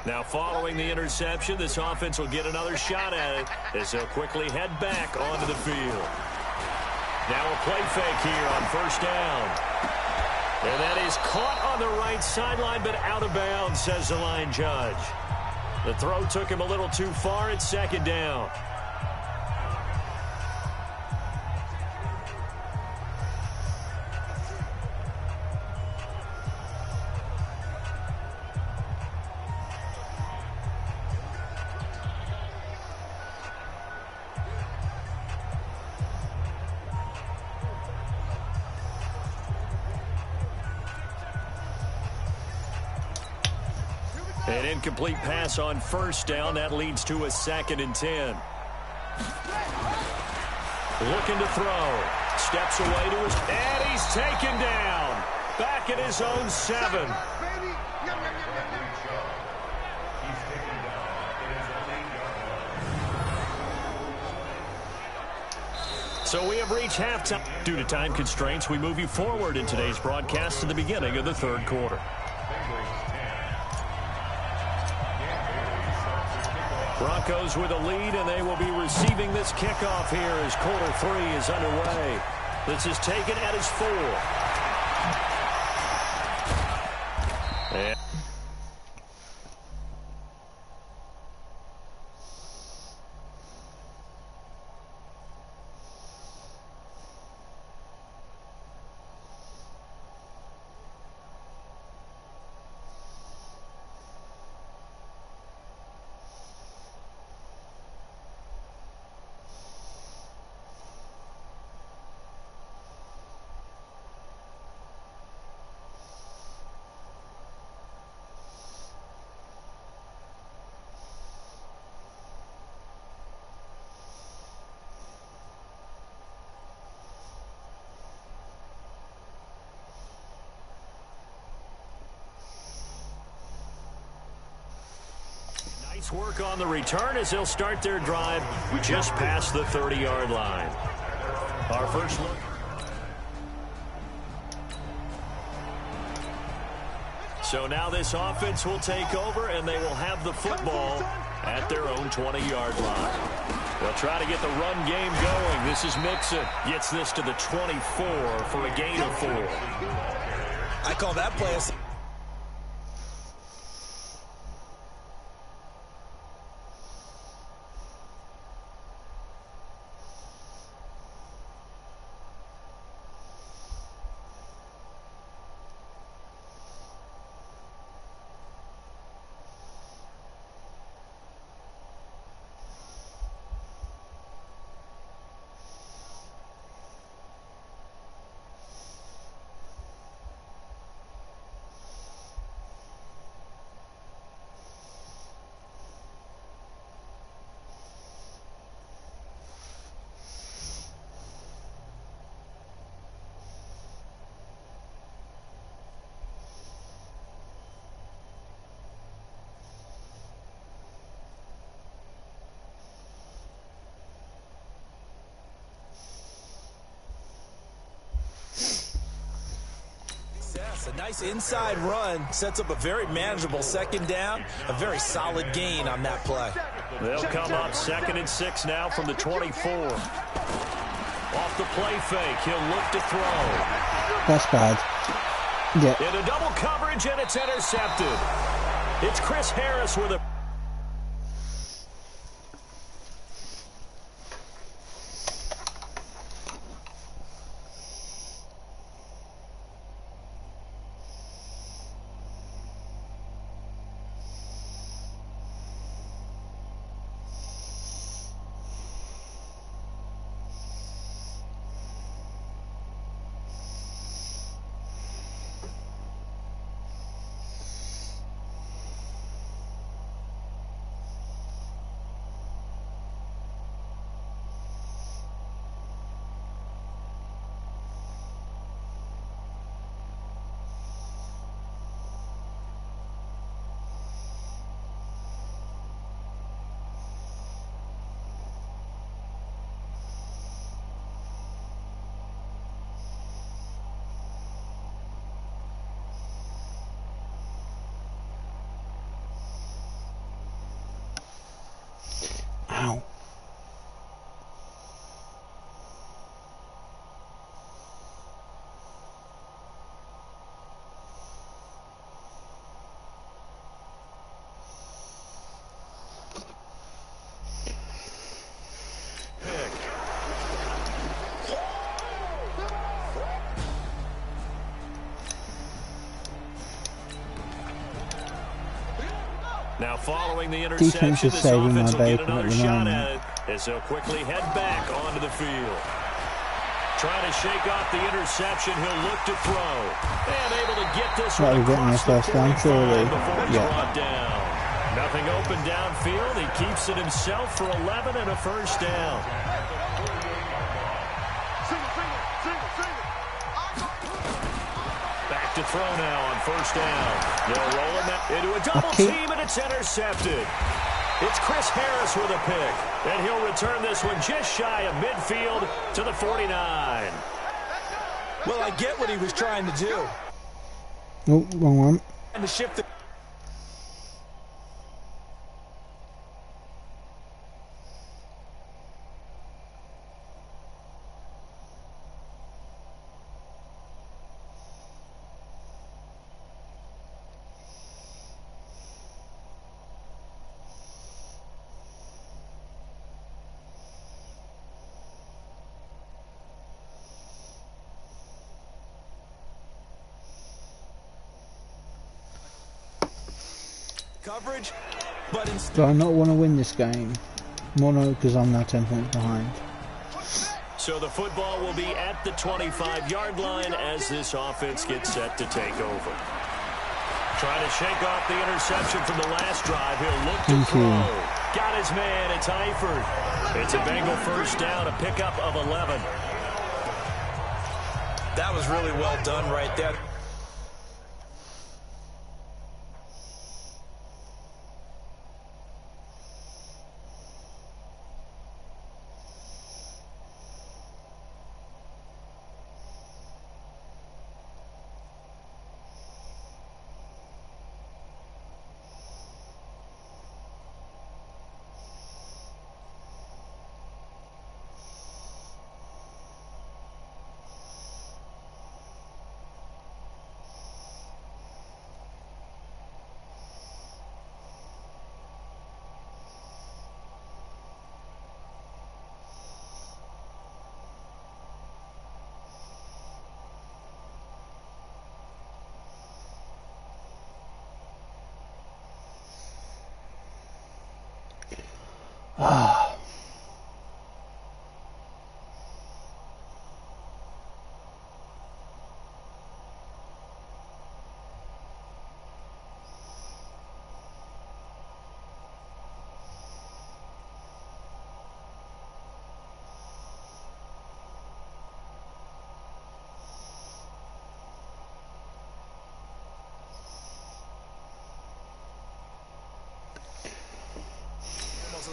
S3: Now following the interception, this offense will get another shot at it as they'll quickly head back onto the field. Now a play fake here on first down. And that is caught on the right sideline but out of bounds, says the line judge. The throw took him a little too far. It's second down. An incomplete pass on first down. That leads to a 2nd and 10. Looking to throw. Steps away to his... And he's taken down. Back at his own 7. So we have reached halftime. Due to time constraints, we move you forward in today's broadcast to the beginning of the third quarter. Broncos with a lead, and they will be receiving this kickoff here as quarter 3 is underway. This is taken at his 4. And nice work on the return as they'll start their drive just past the 30-yard line. Our first look. So now this offense will take over, and they will have the football at their own 20-yard line. They'll try to get the run game going. This is Mixon. Gets this to the 24 for a gain of 4.
S4: I call that play a... A nice inside run sets up a very manageable second down, a very solid gain on that play.
S3: They'll come up 2nd and 6 now from the 24. Off the play fake, he'll look to throw.
S1: That's bad. Yeah.
S3: Into double coverage, and it's intercepted. It's Chris Harris with a...
S1: Ow.
S3: Now following the interception,
S1: Defense is
S3: this
S1: saving my
S3: offense will get
S1: bacon
S3: another
S1: at the
S3: shot
S1: moment.
S3: at it as they'll quickly head back onto the field. Trying to shake off the interception, he'll look to throw. And able to get this
S1: Right,
S3: one
S1: we're getting
S3: across
S1: our
S3: the
S1: first down,
S3: 45
S1: surely.
S3: before he's
S1: Yeah.
S3: brought down. Nothing open downfield. He keeps it himself for 11 and a first down. throw now on first down. They'll roll him into a double team, and it's intercepted. It's Chris Harris with a pick, and he'll return this one just shy of midfield to the 49.
S4: Well, I get what he was trying to do.
S1: Oh, wrong one.
S4: And to shift the... coverage, but instead...
S1: Do I not want to win this game? More no, because I'm now 10 points behind.
S3: So the football will be at the 25-yard line as this offense gets set to take over. Trying to shake off the interception from the last drive. He'll look to throw. Got his man. It's Eifert. It's a Bengal first down, a pickup of 11.
S4: That was really well done right there.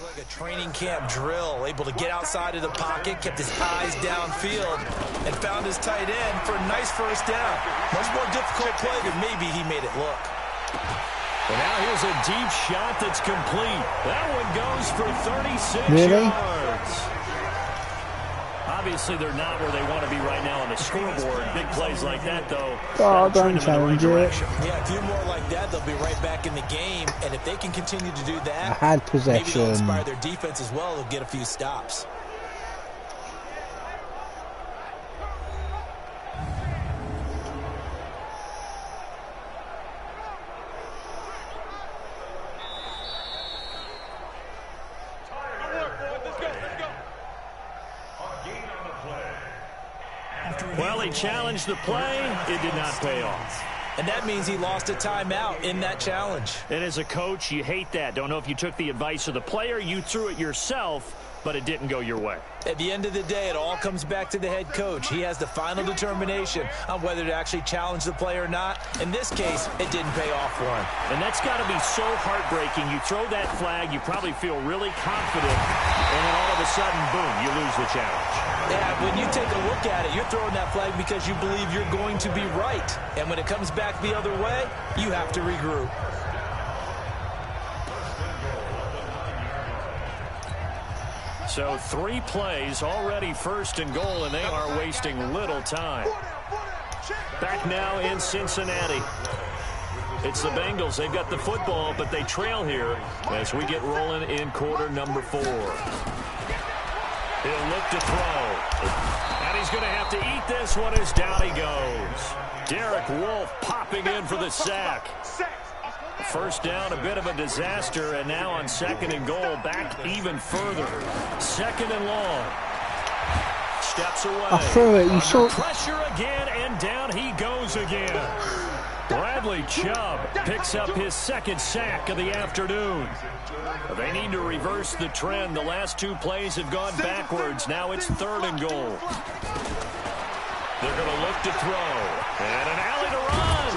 S4: Like a training camp drill, able to get outside of the pocket, kept his eyes downfield, and found his tight end for a nice first down. Much more difficult play than maybe he made it look.
S3: And now here's a deep shot that's complete. That one goes for 36 yards. Obviously, they're not where they want to be right now on the scoreboard. Big plays like that, though.
S1: Oh, don't challenge it.
S4: Yeah, a few more like that, they'll be right back in the game. And if they can continue to do that,
S1: I had possession.
S4: Maybe they'll inspire their defense as well. They'll get a few stops.
S3: Well, he challenged the play. It did not pay off.
S4: And that means he lost a timeout in that challenge.
S3: And as a coach, you hate that. Don't know if you took the advice of the player. You threw it yourself, but it didn't go your way.
S4: At the end of the day, it all comes back to the head coach. He has the final determination on whether to actually challenge the play or not. In this case, it didn't pay off for him.
S3: And that's got to be so heartbreaking. You throw that flag, you probably feel really confident, and then all of a sudden, boom, you lose the challenge.
S4: Yeah, when you take a look at it, you're throwing that flag because you believe you're going to be right. And when it comes back the other way, you have to regroup.
S3: So 3 plays, already first and goal, and they are wasting little time. Back now in Cincinnati. It's the Bengals. They've got the football, but they trail here as we get rolling in quarter number 4. He'll look to throw. And he's going to have to eat this one as down he goes. Derek Wolfe popping in for the sack. First down, a bit of a disaster, and now on second and goal, back even further. Second and long. Steps away.
S1: I threw it. You saw
S3: pressure again, and down he goes again. Bradley Chubb picks up his second sack of the afternoon. They need to reverse the trend. The last 2 plays have gone backwards. Now it's third and goal. They're going to look to throw. And an alley to run.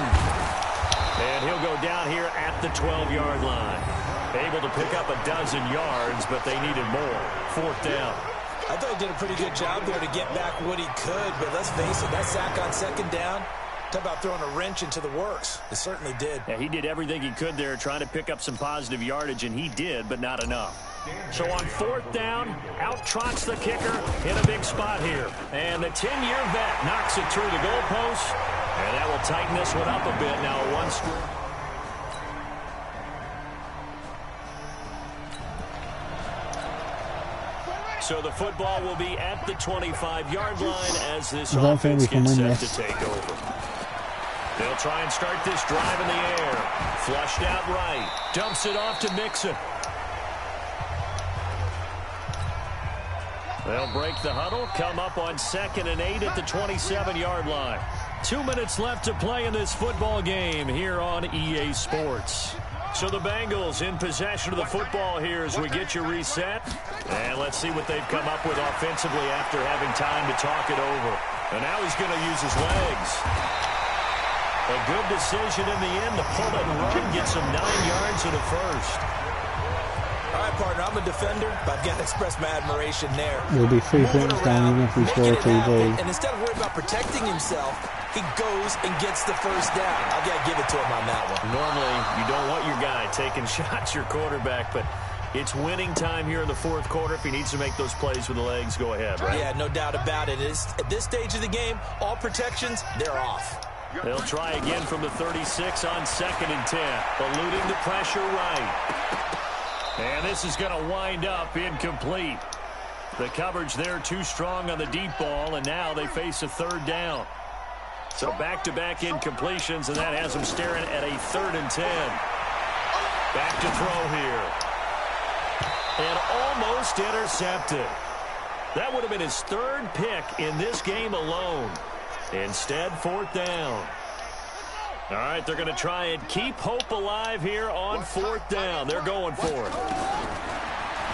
S3: And he'll go down here at the 12-yard line. Able to pick up a dozen yards, but they needed more. 4th down.
S4: I thought he did a pretty good job there to get back what he could, but let's face it, that sack on 2nd down, talk about throwing a wrench into the works. It certainly did.
S3: Yeah, he did everything he could there trying to pick up some positive yardage, and he did, but not enough. So on 4th down, out trots the kicker in a big spot here. And the 10-year vet knocks it through the goalpost, and that will tighten this one up a bit. Now a 1-score. So the football will be at the 25-yard line as this offense gets set to take over. They'll try and start this drive in the air. Flushed out right. Dumps it off to Mixon. They'll break the huddle, come up on 2nd and 8 at the 27-yard line. 2 minutes left to play in this football game here on EA Sports. So the Bengals in possession of the football here as we get you reset. And let's see what they've come up with offensively after having time to talk it over. And now he's going to use his legs. A good decision in the end to pull it and run, get some 9 yards and a first.
S4: All right, partner, I'm a defender, but I've got to express my admiration there.
S1: There'll be 3 points down even if we score a TD.
S4: And instead of worrying about protecting himself, he goes and gets the first down. I've got to give it to him on that one.
S3: Normally, you don't want your guy taking shots, your quarterback, but it's winning time here in the 4th quarter. If he needs to make those plays with the legs, go ahead, right?
S4: Yeah, no doubt about it. At this stage of the game, all protections, they're off.
S3: They'll try again from the 36 on 2nd and 10. Eluding the pressure right. And this is going to wind up incomplete. The coverage there too strong on the deep ball, and now they face a 3rd down. So back-to-back incompletions, and that has them staring at a 3rd and 10. Back to throw here. And almost intercepted. That would have been his 3rd pick in this game alone. Instead, 4th down. All right, they're going to try and keep hope alive here on 4th down. They're going for it.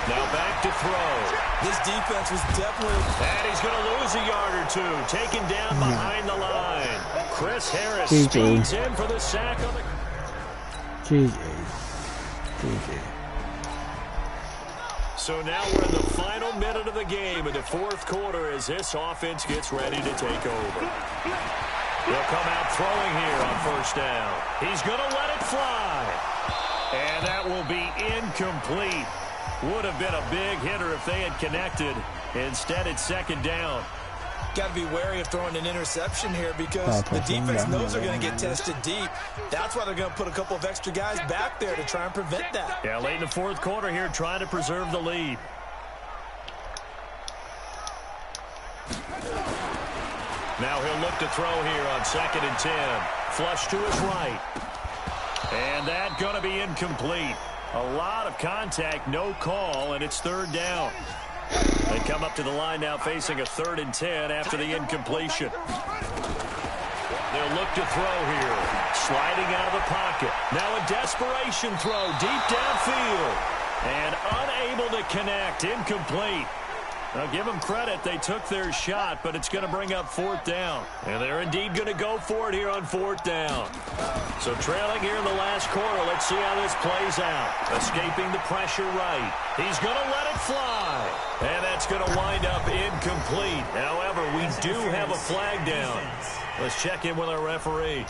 S3: Now back to throw.
S4: This defense was definitely...
S3: And he's going to lose a yard or 2. Taken down behind the line. Chris Harris speeds in for the sack on the...
S1: GG.
S3: So now we're in the final minute of the game in the 4th quarter as this offense gets ready to take over. They'll come out throwing here on 1st down. He's going to let it fly. And that will be incomplete. Would have been a big hitter if they had connected. Instead, it's 2nd down.
S4: Got to be wary of throwing an interception here because the defense knows they're going to get tested deep. That's why they're going to put a couple of extra guys back there to try and prevent that.
S3: Yeah, late in the 4th quarter here, trying to preserve the lead. Now he'll look to throw here on 2nd and 10. Flush to his right. And that going to be incomplete. A lot of contact, no call, and it's 3rd down. They come up to the line now facing a 3rd and 10 after the incompletion. They'll look to throw here. Sliding out of the pocket. Now a desperation throw deep downfield. And unable to connect. Incomplete. Now, give them credit. They took their shot, but it's going to bring up 4th down. And they're indeed going to go for it here on 4th down. So trailing here in the last quarter. Let's see how this plays out. Escaping the pressure right. He's going to let it fly. And that's going to wind up incomplete. However, we do have a flag down. Let's check in with our referee.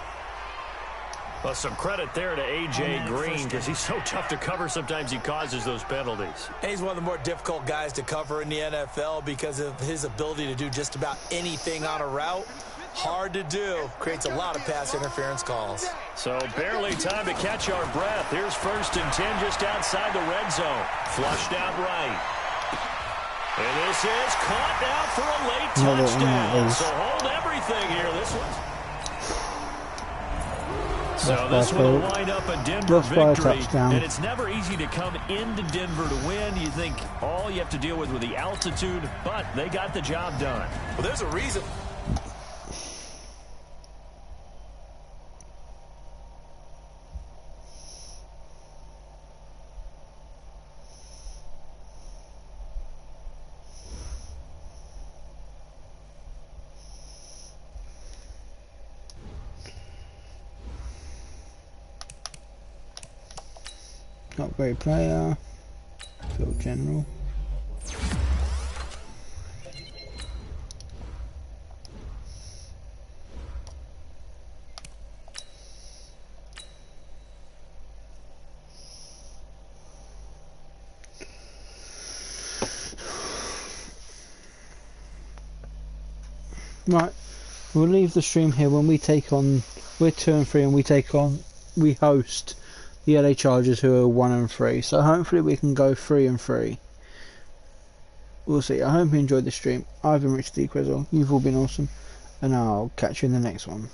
S3: Well, some credit there to A.J. Green because he's so tough to cover. Sometimes he causes those penalties.
S4: And he's one of the more difficult guys to cover in the NFL because of his ability to do just about anything on a route. Hard to do. Creates a lot of pass interference calls.
S3: So barely time to catch our breath. Here's 1st and 10 just outside the red zone. Flushed out right. And this is caught now for a late touchdown. So hold everything here. This one's... So this will wind up a Denver victory, and it's never easy to come into Denver to win. You think all you have to deal with the altitude, but they got the job done.
S4: Well, there's a reason.
S1: Great player. Field general. Right, we'll leave the stream here when we take on, we're 2 and 3 and we host the LA Chargers who are 1 and 3, so hopefully we can go 3 and 3. We'll see. I hope you enjoyed the stream. I've been Rich D. Quizzle, you've all been awesome, and I'll catch you in the next one.